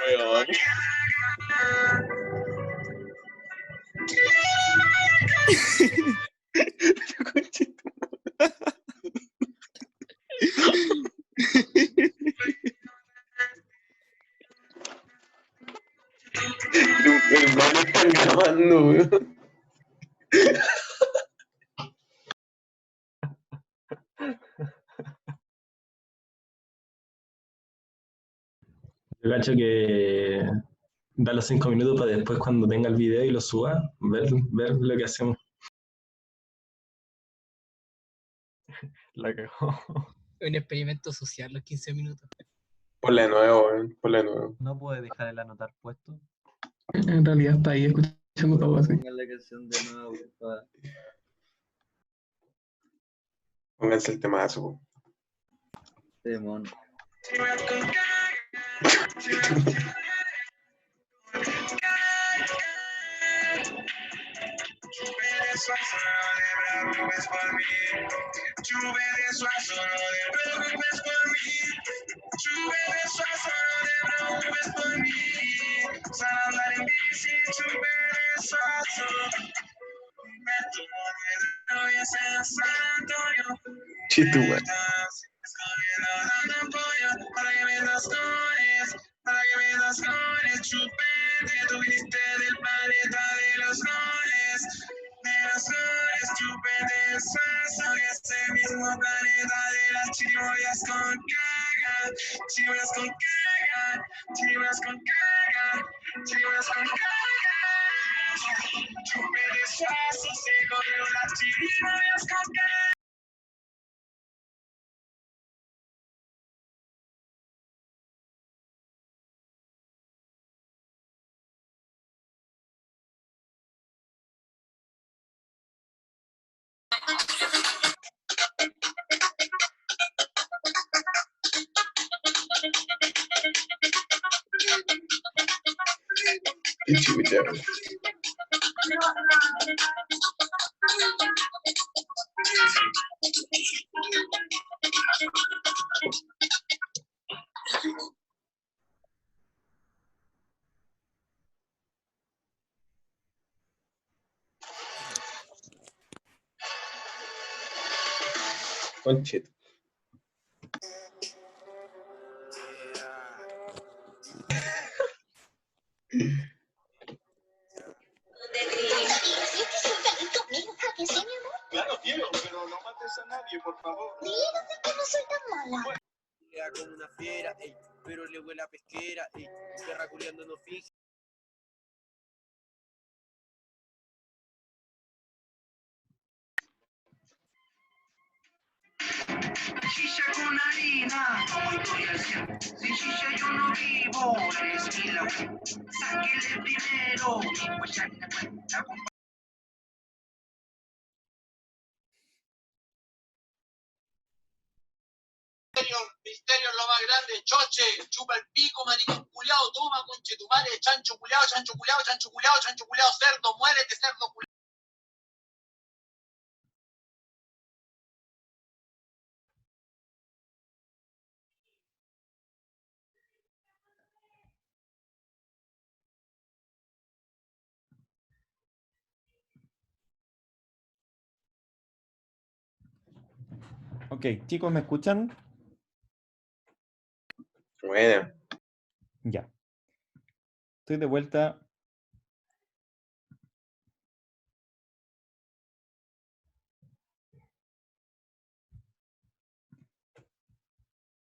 Weón. Hermano, están grabando, weón. Yo cacho que da los 5 minutos para después cuando tenga el video y lo suba, ver lo que hacemos. La cagó. Un experimento social los 15 minutos. Ponle de nuevo, ponle de nuevo. No puede dejar el anotar puesto. En realidad está ahí escuchando todo así. Pongan la canción de nuevo, por favor. Pónganse el temazo. Po. Temón. Chiste, weón. Qué chucha. Conchito. Claro, quiero, pero no mates a nadie, por favor. Dígame que no soy tan mala. Lea como una fiera, ey, pero le huele a pesquera, ey, perra culiando no finge. Shisha con harina, como estoy al 100. Sin shisha yo no vivo, eres mi la. Sáquele primero, mi guachana cuenta con. Misterio es lo más grande, choche, chupa el pico, maricón culiao, toma, conche tu madre, chancho culiao, chancho culiao, chancho culiao, chancho culiao, cerdo, muérete, cerdo culiao. Ok, chicos, ¿me escuchan? Bueno. Ya. Estoy de vuelta.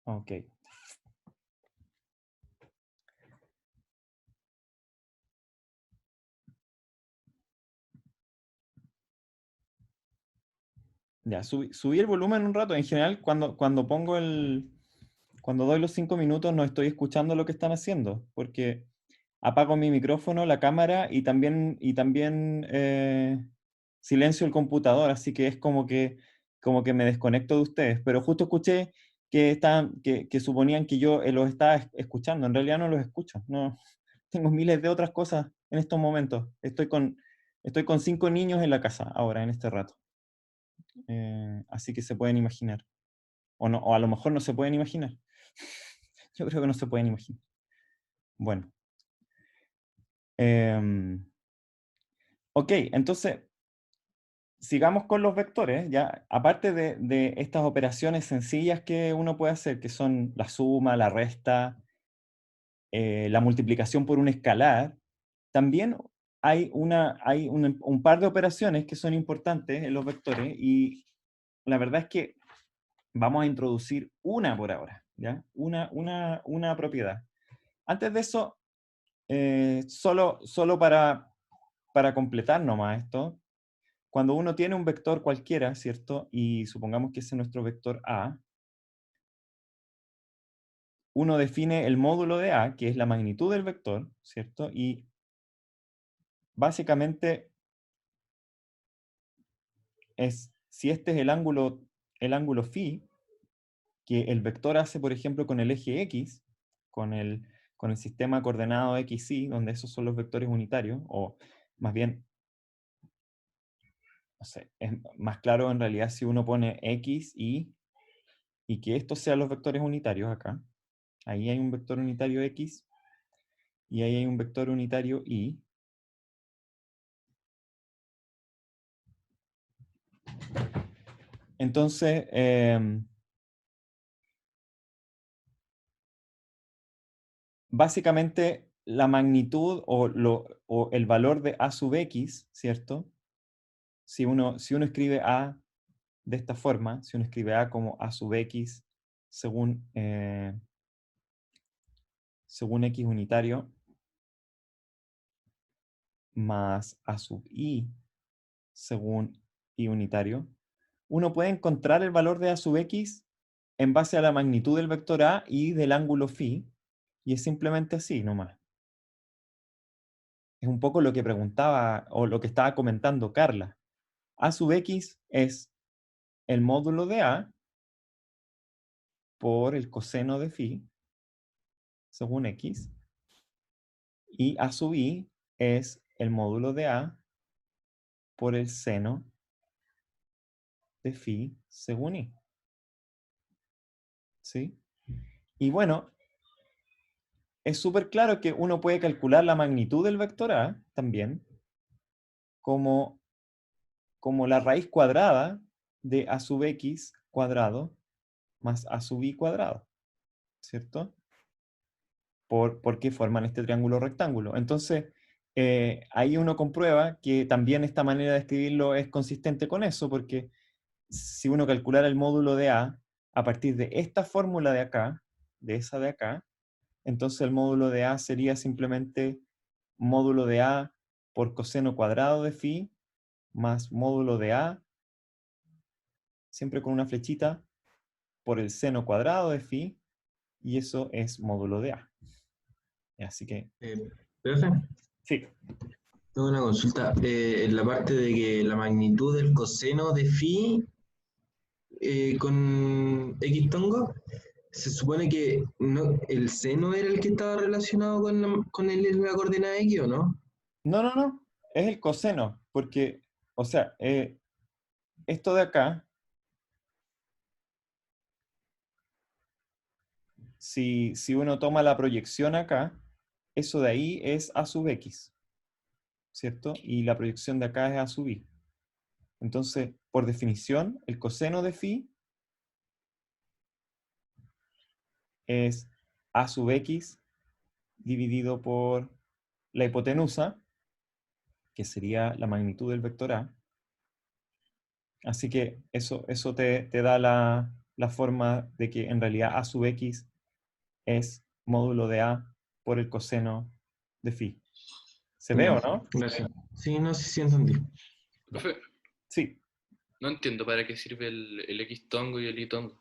Ok. Ya, subí el volumen un rato. En general, cuando pongo cuando doy los 5 minutos, no estoy escuchando lo que están haciendo, porque apago mi micrófono, la cámara y también silencio el computador, así que es como que me desconecto de ustedes. Pero justo escuché que suponían que yo los estaba escuchando. En realidad no los escucho. No, tengo miles de otras cosas en estos momentos. Estoy con 5 niños en la casa ahora, en este rato. Así que se pueden imaginar. O, no, o a lo mejor no se pueden imaginar. Yo creo que no se pueden imaginar. Bueno. Ok, entonces, sigamos con los vectores. Ya, aparte de estas operaciones sencillas que uno puede hacer, que son la suma, la resta, la multiplicación por un escalar, también hay un par de operaciones que son importantes en los vectores, y la verdad es que vamos a introducir una por ahora, ¿ya? Una propiedad. Antes de eso, solo para completar nomás esto, cuando uno tiene un vector cualquiera, ¿cierto? Y supongamos que ese es nuestro vector A, uno define el módulo de A, que es la magnitud del vector, ¿cierto? Y básicamente si este es el ángulo phi, que el vector hace, por ejemplo, con el eje X, con el sistema coordenado XY, donde esos son los vectores unitarios, o más bien, no sé, es más claro en realidad si uno pone X, Y, y que estos sean los vectores unitarios acá. Ahí hay un vector unitario X, y ahí hay un vector unitario Y. Entonces, básicamente la magnitud o el valor de A sub X, ¿cierto? Si uno escribe A de esta forma, si uno escribe A como A sub X según X unitario, más A sub Y según Y unitario, uno puede encontrar el valor de A sub X en base a la magnitud del vector A y del ángulo phi, y es simplemente así nomás. Es un poco lo que preguntaba, o lo que estaba comentando Carla. A sub X es el módulo de A por el coseno de phi, según X, y A sub Y es el módulo de A por el seno de phi, según Y. ¿Sí? Y bueno, es súper claro que uno puede calcular la magnitud del vector A también como la raíz cuadrada de A sub X cuadrado más A sub Y cuadrado, ¿cierto? Porque forman este triángulo rectángulo. Entonces, ahí uno comprueba que también esta manera de escribirlo es consistente con eso, porque si uno calculara el módulo de A partir de esta fórmula de acá, de esa de acá, entonces el módulo de A sería simplemente módulo de A por coseno cuadrado de phi más módulo de A, siempre con una flechita, por el seno cuadrado de phi, y eso es módulo de A. Así que... ¿Profe? Sí. Tengo una consulta. En la parte de que la magnitud del coseno de phi con X tongo, se supone que no, el seno era el que estaba relacionado con la coordenada X, ¿o no? No, es el coseno, porque, o sea, esto de acá, si uno toma la proyección acá, eso de ahí es A sub X, ¿cierto? Y la proyección de acá es A sub Y. Entonces, por definición, el coseno de phi es A sub X dividido por la hipotenusa, que sería la magnitud del vector A. Así que eso te da la forma de que en realidad A sub X es módulo de A por el coseno de phi. ¿Se ve o no? Gracias. Sí, no sé si entendí. Profe, Sí. no entiendo para qué sirve el X tongo y el Y tongo.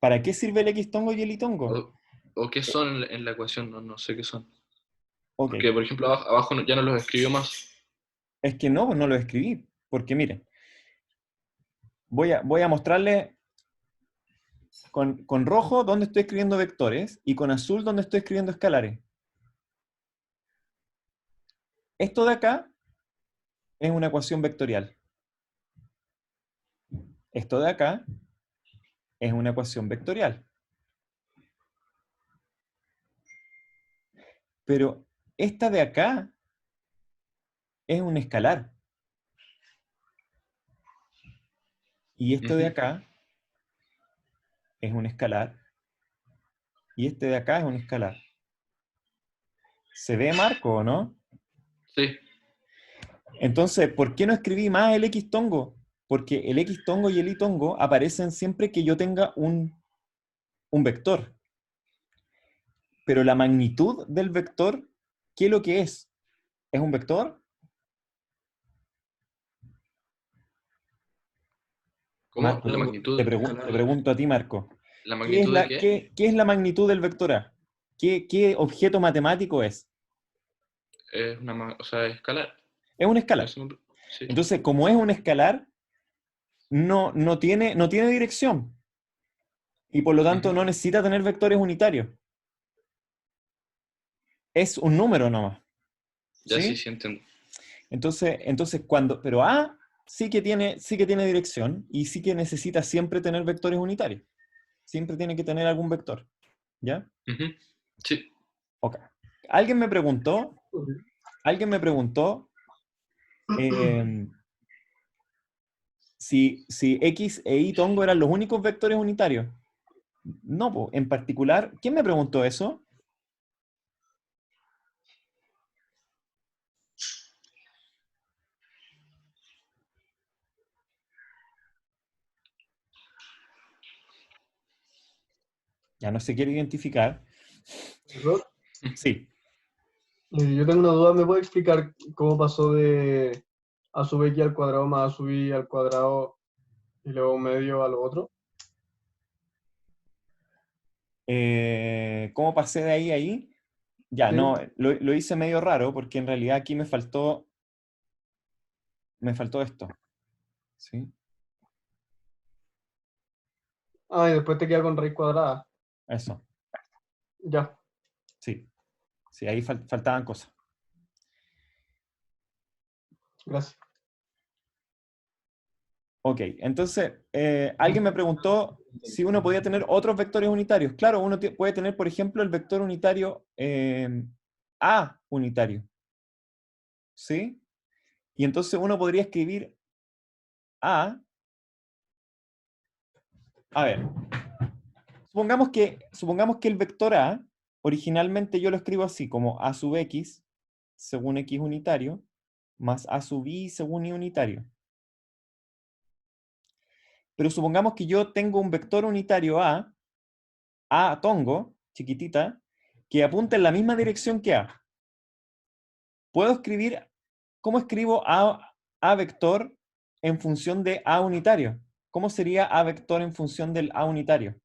¿Para qué sirve el X tongo y el Y tongo? ¿O qué son en la ecuación? No sé qué son. Ok. Porque, por ejemplo, abajo ya no los escribió más. Es que no lo escribí. Porque miren, voy a mostrarle con rojo donde estoy escribiendo vectores y con azul donde estoy escribiendo escalares. Esto de acá es una ecuación vectorial. Esto de acá es una ecuación vectorial. Pero esta de acá es un escalar. Y este de acá es un escalar. Y este de acá es un escalar. ¿Se ve, Marco, o no? Sí. Entonces, ¿por qué no escribí más el X tongo? Porque el X tongo y el Y tongo aparecen siempre que yo tenga un vector. Pero la magnitud del vector, ¿qué es lo que es? ¿Es un vector? ¿Cómo? Marco, La te magnitud. pregunto a ti, Marco. ¿La ¿Qué es magnitud de qué? qué es la magnitud del vector A? ¿Qué objeto matemático es? Es o sea, escalar. Es un escalar. Eso sí. Entonces, como es un escalar, no tiene dirección. Y por lo tanto no necesita tener vectores unitarios. Es un número nomás. Ya ¿Sí? sí entiendo. Entonces pero A sí que tiene dirección y sí que necesita siempre tener vectores unitarios. Siempre tiene que tener algún vector. ¿Ya? Ujú. Sí. Ok. Alguien me preguntó si X e Y tongo eran los únicos vectores unitarios. No, po. En particular, ¿quién me preguntó eso? Ya no se quiere identificar. ¿Profesor? Sí. Yo tengo una duda, ¿me puede explicar cómo pasó de a sub x al cuadrado más a sub y al cuadrado y luego medio a lo otro? ¿Cómo pasé de ahí a ahí? Ya, Sí. no, lo hice medio raro porque en realidad aquí me faltó esto. ¿Sí? Ah, y después te queda con raíz cuadrada. Eso. Ya. Sí. Sí, ahí faltaban cosas. Gracias. Ok, entonces, alguien me preguntó si uno podía tener otros vectores unitarios. Claro, uno puede tener, por ejemplo, el vector unitario A unitario. ¿Sí? Y entonces uno podría escribir A. A ver, supongamos que el vector A, originalmente yo lo escribo así, como A sub X, según X unitario, más A sub Y según Y unitario. Pero supongamos que yo tengo un vector unitario A tongo, chiquitita, que apunta en la misma dirección que A. Puedo escribir, ¿cómo escribo A vector en función de A unitario? ¿Cómo sería A vector en función del A unitario?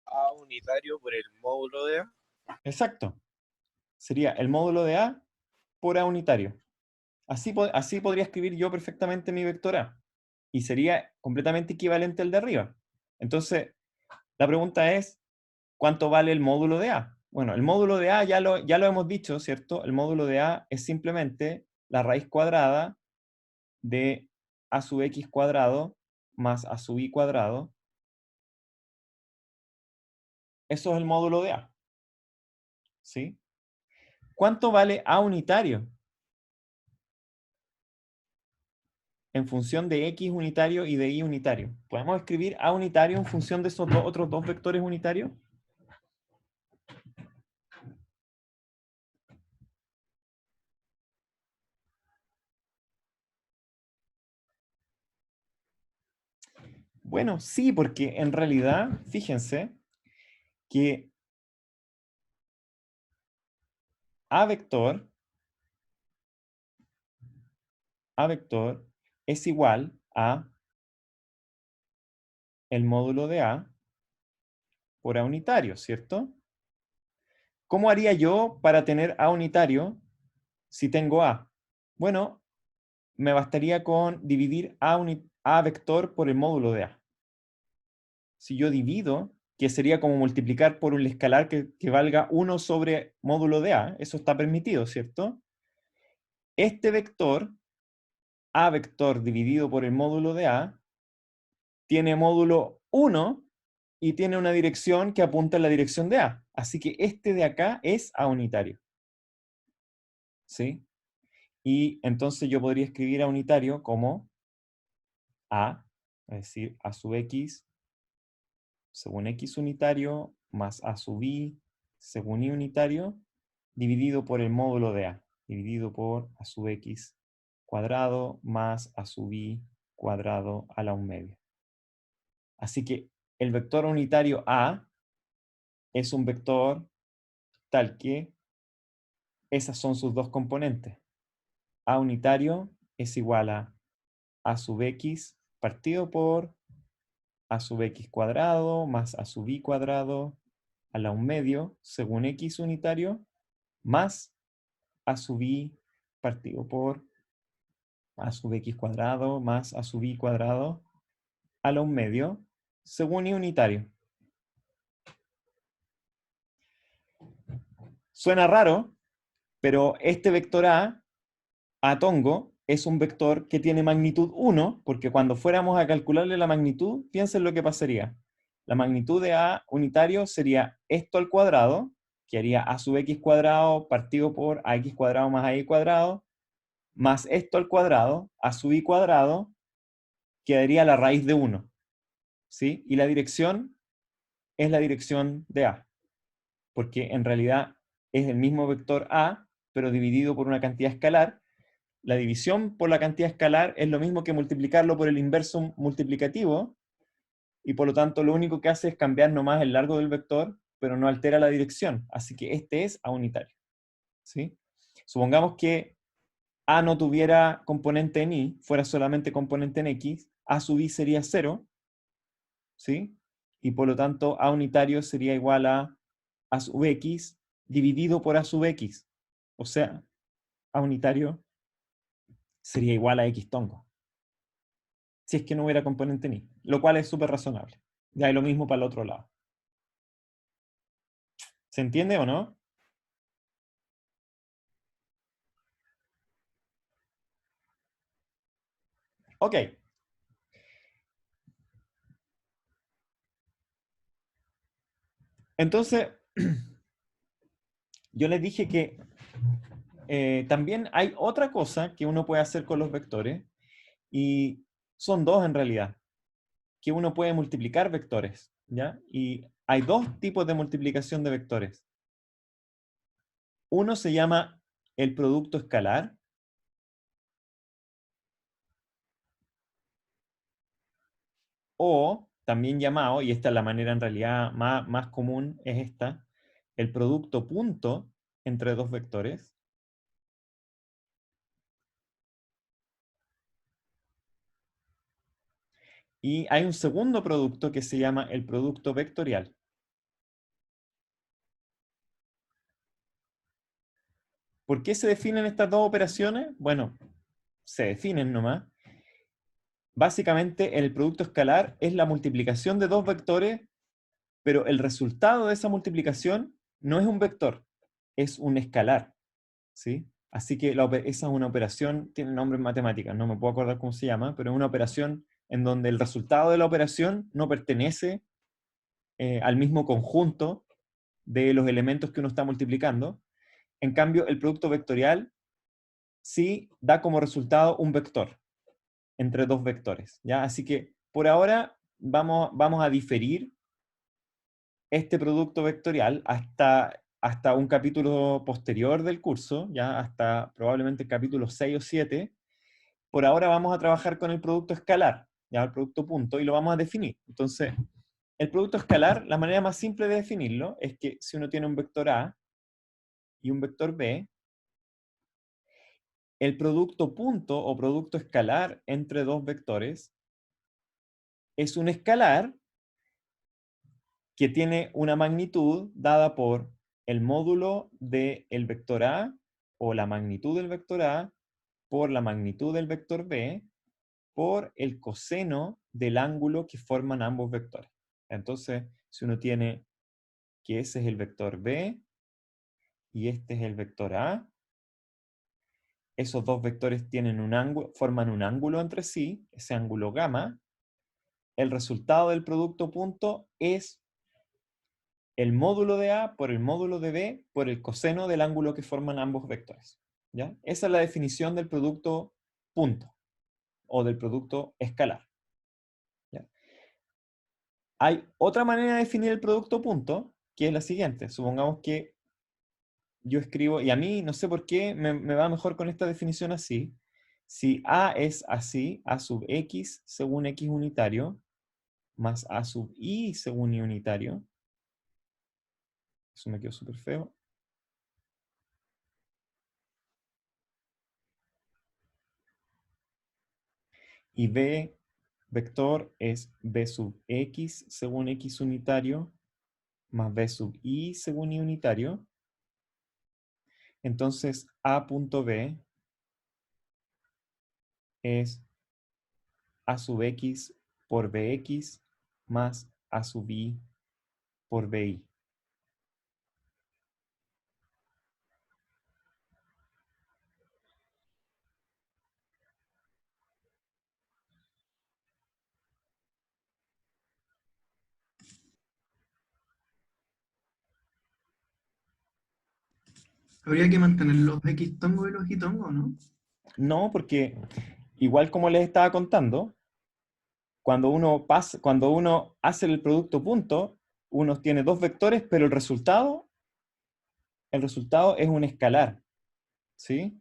A unitario por el módulo de A. Exacto. Sería el módulo de A por A unitario. Así podría escribir yo perfectamente mi vector A. Y sería completamente equivalente al de arriba. Entonces, la pregunta es, ¿cuánto vale el módulo de A? Bueno, el módulo de A ya lo hemos dicho, ¿cierto? El módulo de A es simplemente la raíz cuadrada de A sub X cuadrado más A sub Y cuadrado. Eso es el módulo de A. ¿Sí? ¿Cuánto vale A unitario? En función de X unitario y de Y unitario. ¿Podemos escribir A unitario en función de esos otros dos vectores unitarios? Bueno, sí, porque en realidad, fíjense que A vector es igual a el módulo de A por A unitario, ¿cierto? ¿Cómo haría yo para tener A unitario si tengo A? Bueno, me bastaría con dividir A vector por el módulo de A. Si yo divido, que sería como multiplicar por un escalar que valga 1 sobre módulo de A, eso está permitido, ¿cierto? Este vector, A vector dividido por el módulo de A, tiene módulo 1 y tiene una dirección que apunta en la dirección de A. Así que este de acá es A unitario. ¿Sí? Y entonces yo podría escribir A unitario como A, es decir, A sub X según X unitario más A sub Y según Y unitario dividido por el módulo de A, dividido por A sub X cuadrado más a sub i cuadrado a la 1/2. Así que el vector unitario A es un vector tal que esas son sus dos componentes. A unitario es igual a sub x partido por a sub x cuadrado más a sub i cuadrado a la 1/2 según x unitario más a sub i partido por a sub x cuadrado más a sub i cuadrado a la 1/2 según i unitario. Suena raro, pero este vector A tongo, es un vector que tiene magnitud 1, porque cuando fuéramos a calcularle la magnitud, piensen lo que pasaría. La magnitud de A unitario sería esto al cuadrado, que haría a sub x cuadrado partido por ax cuadrado más ay cuadrado, más esto al cuadrado, a sub i cuadrado, quedaría la raíz de 1. ¿Sí? Y la dirección es la dirección de A, porque en realidad es el mismo vector A, pero dividido por una cantidad escalar. La división por la cantidad escalar es lo mismo que multiplicarlo por el inverso multiplicativo, y por lo tanto lo único que hace es cambiar nomás el largo del vector, pero no altera la dirección. Así que este es A unitario. ¿Sí? Supongamos que A no tuviera componente en y, fuera solamente componente en x, A sub i sería 0, ¿sí? Y por lo tanto A unitario sería igual a sub x dividido por A sub x. O sea, A unitario sería igual a x tongo. Si es que no hubiera componente en y, lo cual es súper razonable. Ya hay lo mismo para el otro lado. ¿Se entiende o no? Ok. Entonces, yo les dije que también hay otra cosa que uno puede hacer con los vectores, y son dos en realidad, que uno puede multiplicar vectores, ¿ya? Y hay dos tipos de multiplicación de vectores. Uno se llama el producto escalar, o también llamado, y esta es la manera en realidad más común, es esta, el producto punto entre dos vectores. Y hay un segundo producto que se llama el producto vectorial. ¿Por qué se definen estas dos operaciones? Bueno, se definen nomás. Básicamente, el producto escalar es la multiplicación de dos vectores, pero el resultado de esa multiplicación no es un vector, es un escalar, ¿sí? Así que esa es una operación, tiene nombre en matemáticas, no me puedo acordar cómo se llama, pero es una operación en donde el resultado de la operación no pertenece al mismo conjunto de los elementos que uno está multiplicando. En cambio, el producto vectorial sí da como resultado un vector entre dos vectores, ¿ya? Así que por ahora vamos a diferir este producto vectorial hasta un capítulo posterior del curso, ya hasta probablemente el capítulo 6 o 7. Por ahora vamos a trabajar con el producto escalar, ya el producto punto, y lo vamos a definir. Entonces, el producto escalar, la manera más simple de definirlo es que si uno tiene un vector A y un vector B, el producto punto o producto escalar entre dos vectores es un escalar que tiene una magnitud dada por el módulo del vector A o la magnitud del vector A por la magnitud del vector B por el coseno del ángulo que forman ambos vectores. Entonces, si uno tiene que ese es el vector B y este es el vector A, esos dos vectores tienen forman un ángulo entre sí, ese ángulo gamma. El resultado del producto punto es el módulo de A por el módulo de B por el coseno del ángulo que forman ambos vectores, ¿ya? Esa es la definición del producto punto o del producto escalar, ¿ya? Hay otra manera de definir el producto punto, que es la siguiente. Supongamos que yo escribo, y a mí no sé por qué me va mejor con esta definición así. Si A es así, A sub X según X unitario, más A sub Y según Y unitario. Eso me quedó súper feo. Y B vector es B sub X según X unitario, más B sub Y según Y unitario. Entonces, A punto B es A sub X por Bx más A sub Y por Bi. Habría que mantener los X tongos y los Y tongos, ¿no? No, porque igual como les estaba contando, cuando uno hace el producto punto, uno tiene dos vectores, pero el resultado es un escalar, ¿sí?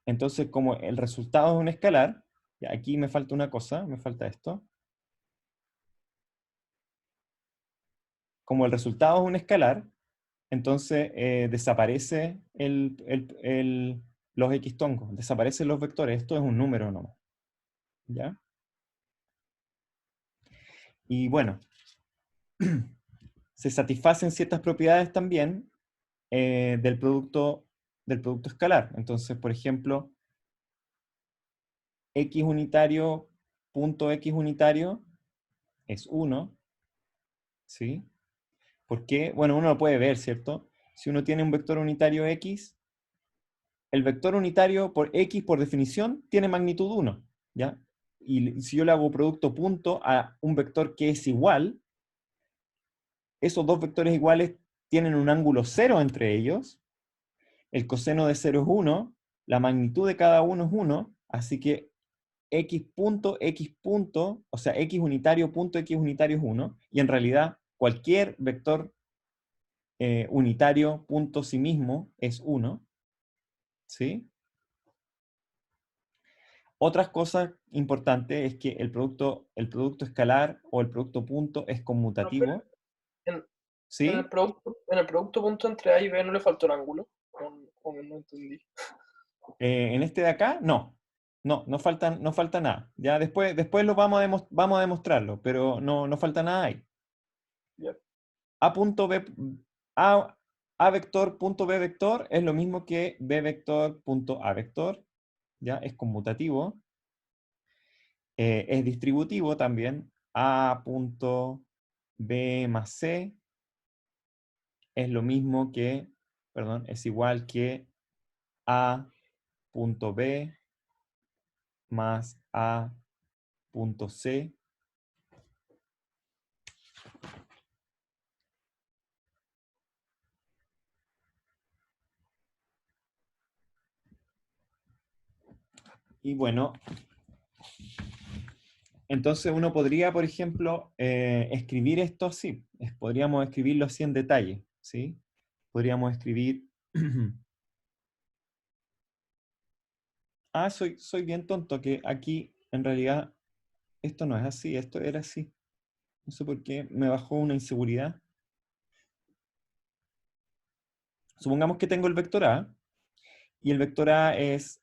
Entonces, como el resultado es un escalar, ya aquí me falta una cosa, me falta esto. Como el resultado es un escalar, entonces desaparece los X tongos, desaparecen los vectores, esto es un número nomás, ¿ya? Y bueno, se satisfacen ciertas propiedades también del producto escalar. Entonces, por ejemplo, X unitario, punto X unitario, es 1, ¿sí? ¿Por qué? Bueno, uno lo puede ver, ¿cierto? Si uno tiene un vector unitario X, el vector unitario por X, por definición, tiene magnitud 1, ¿ya? Y si yo le hago producto punto a un vector que es igual, esos dos vectores iguales tienen un ángulo 0 entre ellos, el coseno de 0 es 1, la magnitud de cada uno es 1, así que X punto, o sea, X unitario punto X unitario es 1, y en realidad cualquier vector unitario punto sí mismo es 1, ¿sí? Otras cosas importantes es que el producto escalar o el producto punto es conmutativo, En ¿sí? el producto punto entre A y B no le faltó el ángulo. O no entendí. En este de acá, no. No falta nada. Ya después lo vamos a demostrarlo, pero no falta nada ahí. Ya. A punto B, A vector punto B vector es lo mismo que B vector punto A vector. Ya es conmutativo. Es distributivo también. A punto B más C es lo mismo que, perdón, es igual que A punto B más A punto C. Y bueno, entonces uno podría, por ejemplo, escribir esto así. Podríamos escribirlo así en detalle, ¿sí? Podríamos escribir... soy bien tonto, que aquí en realidad esto no es así, esto era así. No sé por qué me bajó una inseguridad. Supongamos que tengo el vector A, y el vector A es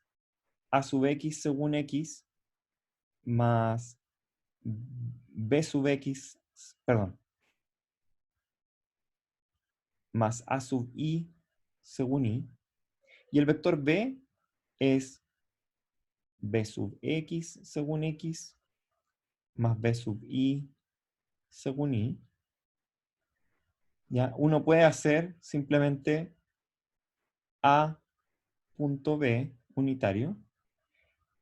A sub X según X más B sub X, perdón, más A sub Y según Y. Y el vector B es B sub X según X más B sub Y según Y. ¿Ya? Uno puede hacer simplemente A punto B unitario.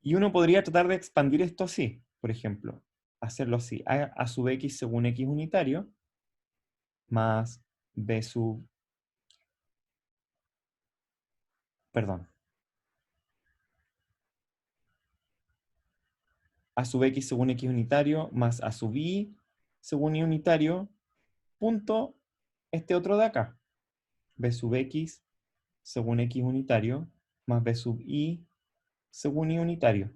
Y uno podría tratar de expandir esto así, por ejemplo. Hacerlo así. A sub X según X unitario más B sub... Perdón. A sub X según X unitario más A sub Y según Y unitario punto este otro de acá. B sub X según X unitario más B sub Y según I unitario.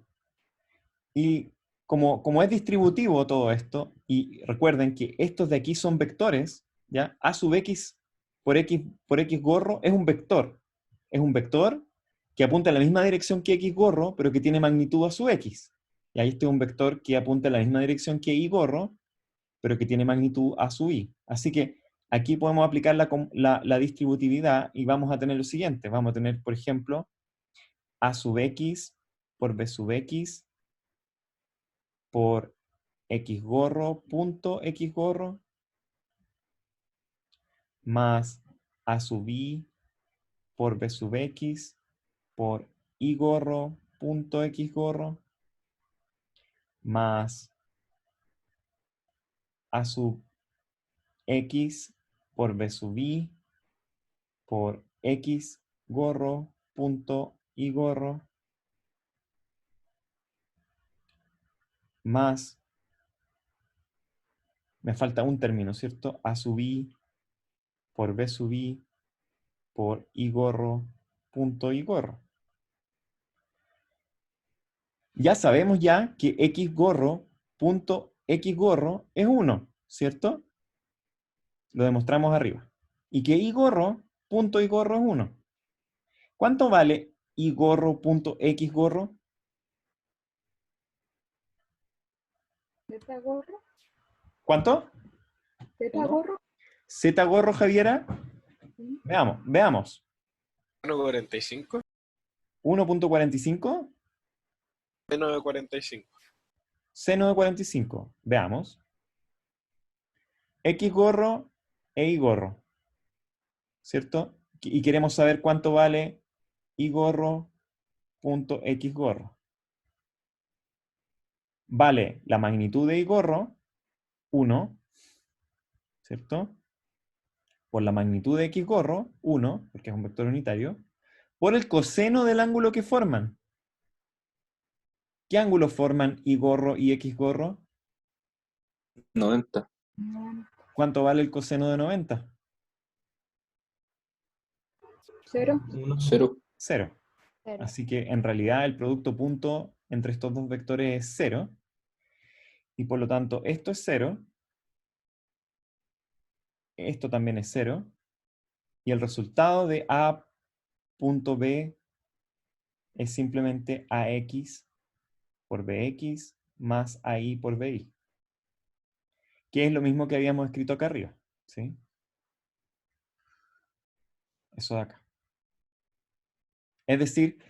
Y como es distributivo todo esto, y recuerden que estos de aquí son vectores, ¿ya? A sub x por x gorro es un vector. Es un vector que apunta en la misma dirección que x gorro, pero que tiene magnitud a sub x. Y ahí este es un vector que apunta en la misma dirección que y gorro, pero que tiene magnitud a sub i. Así que aquí podemos aplicar la distributividad y vamos a tener lo siguiente. Vamos a tener, por ejemplo, a sub x por b sub x por x gorro punto x gorro más a sub i por b sub x por y gorro punto x gorro más a sub x por b sub i por x gorro punto y gorro más, me falta un término, ¿cierto? A sub i por b sub i por y gorro punto y gorro. Ya sabemos ya que x gorro punto x gorro es 1, ¿cierto? Lo demostramos arriba. Y que y gorro punto y gorro es 1. ¿Cuánto vale y gorro punto x gorro? ¿Zeta gorro? ¿Cuánto? ¿Zeta gorro? Z gorro, Javiera. Sí. Veamos. 1,45. 1.45. Menos de 45. Seno de 45. Veamos. X gorro e y gorro. ¿Cierto? Y queremos saber cuánto vale y gorro punto x gorro. Vale la magnitud de y gorro, 1, ¿cierto? Por la magnitud de x gorro, 1, porque es un vector unitario, por el coseno del ángulo que forman. ¿Qué ángulos forman y gorro y x gorro? 90. ¿Cuánto vale el coseno de 90? 0. 0. 0. Así que en realidad el producto punto entre estos dos vectores es 0. Y por lo tanto esto es 0. Esto también es 0. Y el resultado de A punto B es simplemente AX por BX más AI por BI. Que es lo mismo que habíamos escrito acá arriba. ¿Sí? Eso de acá. Es decir,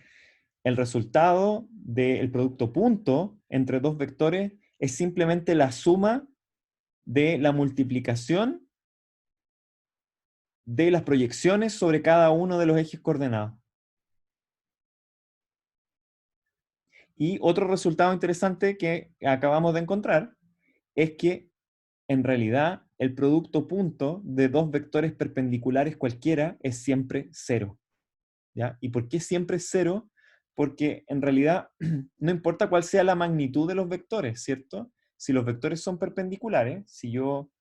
el resultado del producto punto entre dos vectores es simplemente la suma de la multiplicación de las proyecciones sobre cada uno de los ejes coordenados. Y otro resultado interesante que acabamos de encontrar es que en realidad el producto punto de dos vectores perpendiculares cualquiera es siempre 0. ¿Ya? ¿Y por qué siempre es 0? Porque en realidad no importa cuál sea la magnitud de los vectores, ¿cierto? Si los vectores son perpendiculares, si yo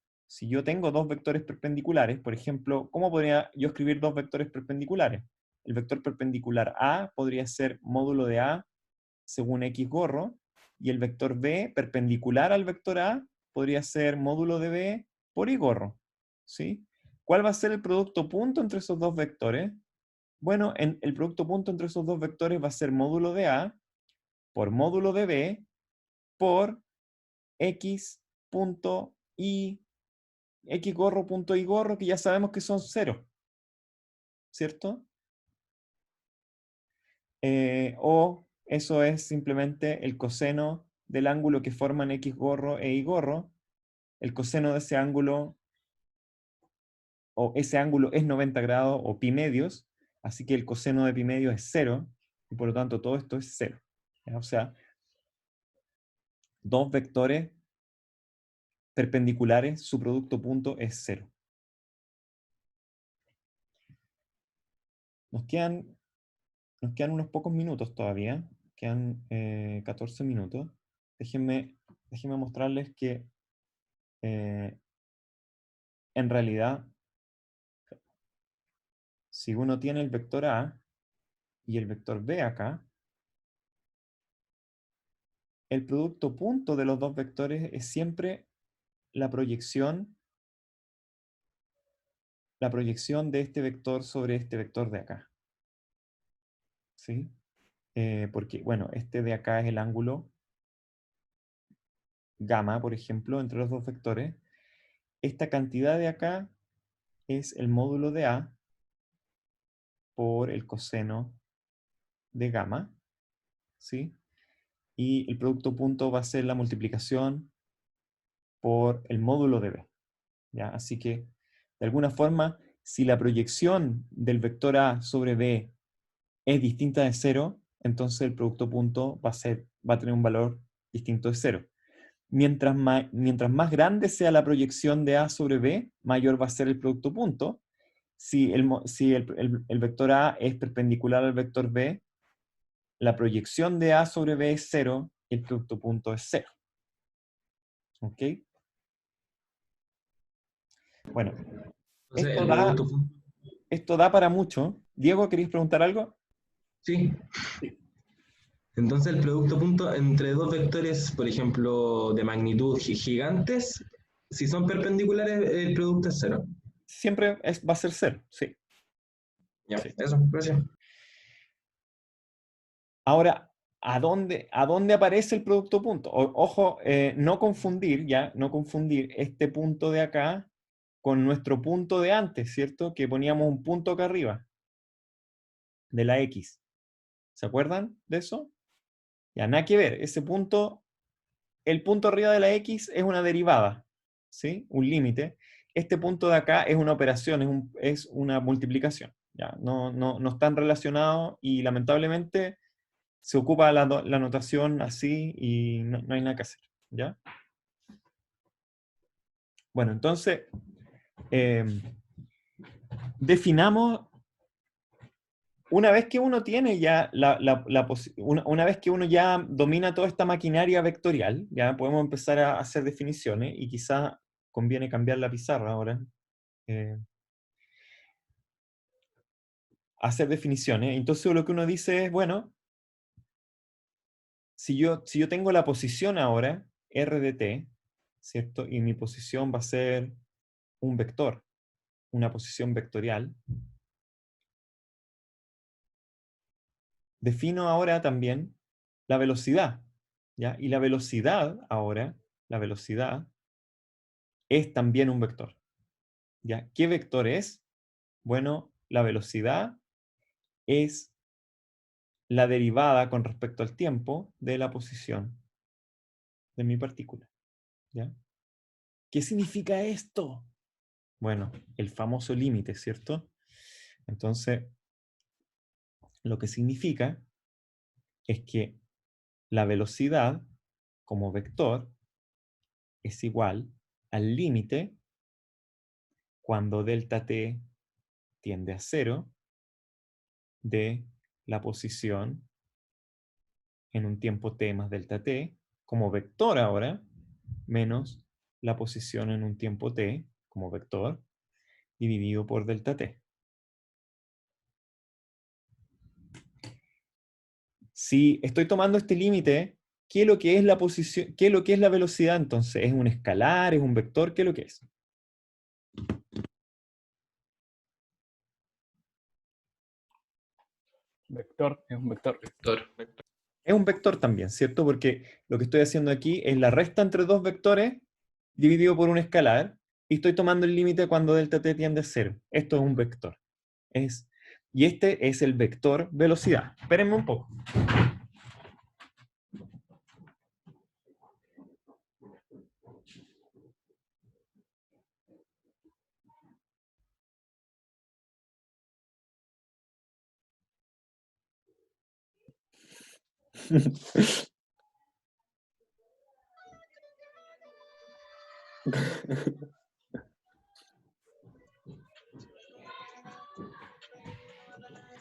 tengo dos vectores perpendiculares, por ejemplo, ¿cómo podría yo escribir dos vectores perpendiculares? El vector perpendicular A podría ser módulo de A según X gorro, y el vector B perpendicular al vector A podría ser módulo de B por Y gorro. ¿Sí? ¿Cuál va a ser el producto punto entre esos dos vectores? Bueno, el producto punto entre esos dos vectores va a ser módulo de A por módulo de B por X punto Y, X gorro punto Y gorro, que ya sabemos que son 0. ¿Cierto? O eso es simplemente el coseno del ángulo que forman X gorro e Y gorro. El coseno de ese ángulo, o ese ángulo es 90 grados o pi medios, así que el coseno de pi medios es 0, y por lo tanto todo esto es 0. ¿Ya? O sea, dos vectores perpendiculares, su producto punto es 0. Nos quedan unos pocos minutos todavía, quedan 14 minutos. Déjenme mostrarles que en realidad, si uno tiene el vector A y el vector B acá, el producto punto de los dos vectores es siempre la proyección de este vector sobre este vector de acá. ¿Sí? Porque, bueno, este de acá es el ángulo gamma, por ejemplo, entre los dos vectores. Esta cantidad de acá es el módulo de A por el coseno de gamma, ¿sí? Y el producto punto va a ser la multiplicación por el módulo de B, ¿ya? Así que, de alguna forma, si la proyección del vector A sobre B es distinta de 0, entonces el producto punto va a tener un valor distinto de 0. Mientras más grande sea la proyección de A sobre B, mayor va a ser el producto punto. Si el vector A es perpendicular al vector B, la proyección de A sobre B es 0 y el producto punto es 0. ¿Ok? Bueno, O sea, el producto punto. esto da para mucho. Diego, ¿querías preguntar algo? Sí. Entonces el producto punto entre dos vectores, por ejemplo, de magnitud gigantes, si son perpendiculares, el producto es 0. Siempre va a ser 0, sí. Ya, Sí. eso, gracias. Ahora, ¿a dónde aparece el producto punto? Ojo, no confundir este punto de acá con nuestro punto de antes, ¿cierto? Que poníamos un punto acá arriba de la X. ¿Se acuerdan de eso? Ya, nada que ver. Ese punto, el punto arriba de la X es una derivada, ¿sí? Un límite. Este punto de acá es una operación, es una multiplicación. Ya, no están relacionados y lamentablemente se ocupa la notación así y no hay nada que hacer, ¿ya? Bueno, entonces, definamos, una vez que uno tiene ya una vez que uno ya domina toda esta maquinaria vectorial, ya podemos empezar a hacer definiciones y quizá conviene cambiar la pizarra ahora. Hacer definiciones. Entonces lo que uno dice es, bueno, si yo tengo la posición ahora, R de t, ¿cierto? Y mi posición va a ser un vector, una posición vectorial. Defino ahora también la velocidad, ¿ya? Y la velocidad ahora, la velocidad es también un vector, ¿ya? ¿Qué vector es? Bueno, la velocidad es la derivada con respecto al tiempo de la posición de mi partícula, ¿ya? ¿Qué significa esto? Bueno, el famoso límite, ¿cierto? Entonces, lo que significa es que la velocidad como vector es igual al límite cuando delta t tiende a 0 de la posición en un tiempo t más delta t como vector ahora, menos la posición en un tiempo t como vector dividido por delta t. Si estoy tomando este límite, ¿qué es lo que es la posición? ¿Qué es lo que es la velocidad entonces? ¿Es un escalar? ¿Es un vector? ¿Qué es lo que es? Vector, es un vector. Es un vector también, ¿cierto? Porque lo que estoy haciendo aquí es la resta entre dos vectores dividido por un escalar y estoy tomando el límite cuando delta t tiende a 0. Esto es un vector. Y este es el vector velocidad. Espérenme un poco.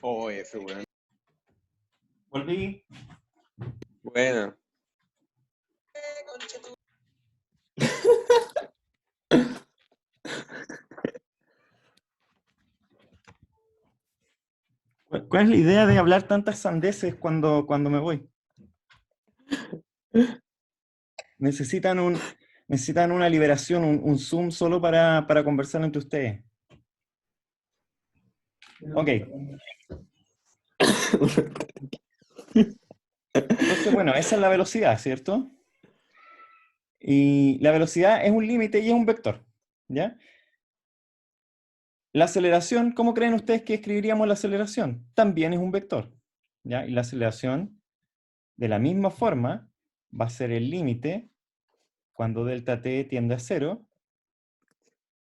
Oh, F, weón. Volví. Bueno. ¿Cuál es la idea de hablar tantas sandeces cuando me voy? Necesitan una liberación, un Zoom solo para conversar entre ustedes. Ok. Entonces, bueno, esa es la velocidad, ¿cierto? Y la velocidad es un límite y es un vector, ¿ya? La aceleración, ¿cómo creen ustedes que escribiríamos la aceleración? También es un vector, ¿ya? Y la aceleración, de la misma forma, va a ser el límite, cuando delta t tiende a 0,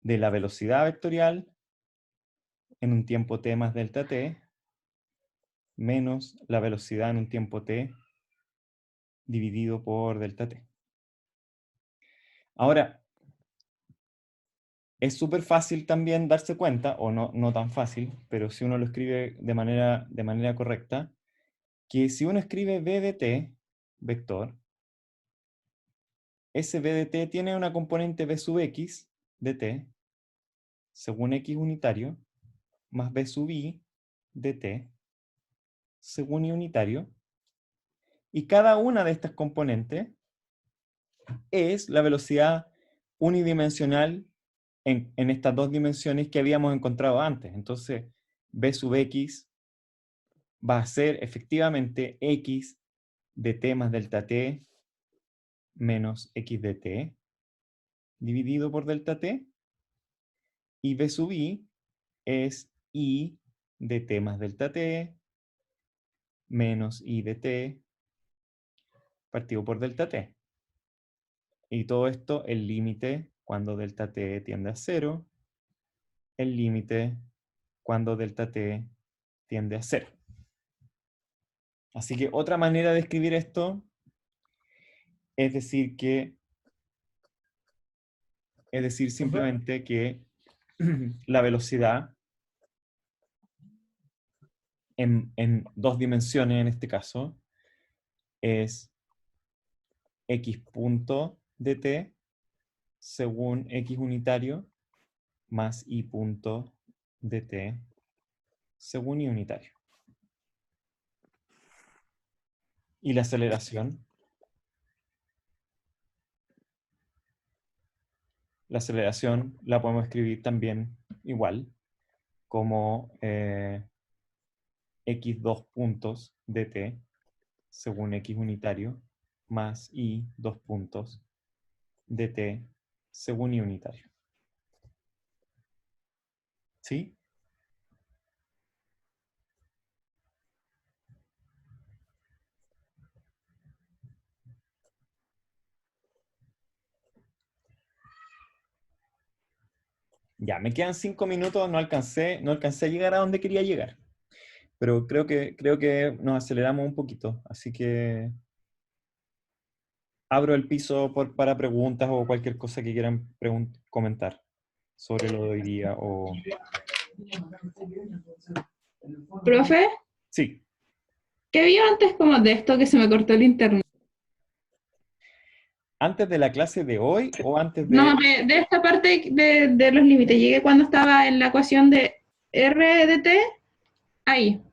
de la velocidad vectorial en un tiempo t más delta t, menos la velocidad en un tiempo t dividido por delta t. Ahora, es súper fácil también darse cuenta, o no tan fácil, pero si uno lo escribe de manera correcta, que si uno escribe v de t, vector, ese v de t tiene una componente v sub x de t, según x unitario, más v sub i de t, según y unitario, y cada una de estas componentes es la velocidad unidimensional en estas dos dimensiones que habíamos encontrado antes. Entonces, v sub x va a ser efectivamente x de t más delta t menos x de t dividido por delta t, y v sub i es i de t más delta t menos i de t partido por delta t. Y todo esto, el límite cuando delta t tiende a 0, el límite cuando delta t tiende a 0. Así que otra manera de escribir esto es decir simplemente que la velocidad en dos dimensiones en este caso es x punto de t según x unitario más y punto de t según y unitario. Y la aceleración. La aceleración la podemos escribir también igual, como x2 puntos de t según x unitario más y 2 puntos de t según y unitario. ¿Sí? Ya, me quedan 5 minutos, no alcancé a llegar a donde quería llegar. Pero creo que nos aceleramos un poquito, así que abro el piso para preguntas o cualquier cosa que quieran comentar sobre lo de hoy día o... Profe, Sí. ¿qué vio antes como de esto que se me cortó el internet? ¿Antes de la clase de hoy o antes de...? No, de esta parte de los límites. Llegué cuando estaba en la ecuación de R de t, ahí.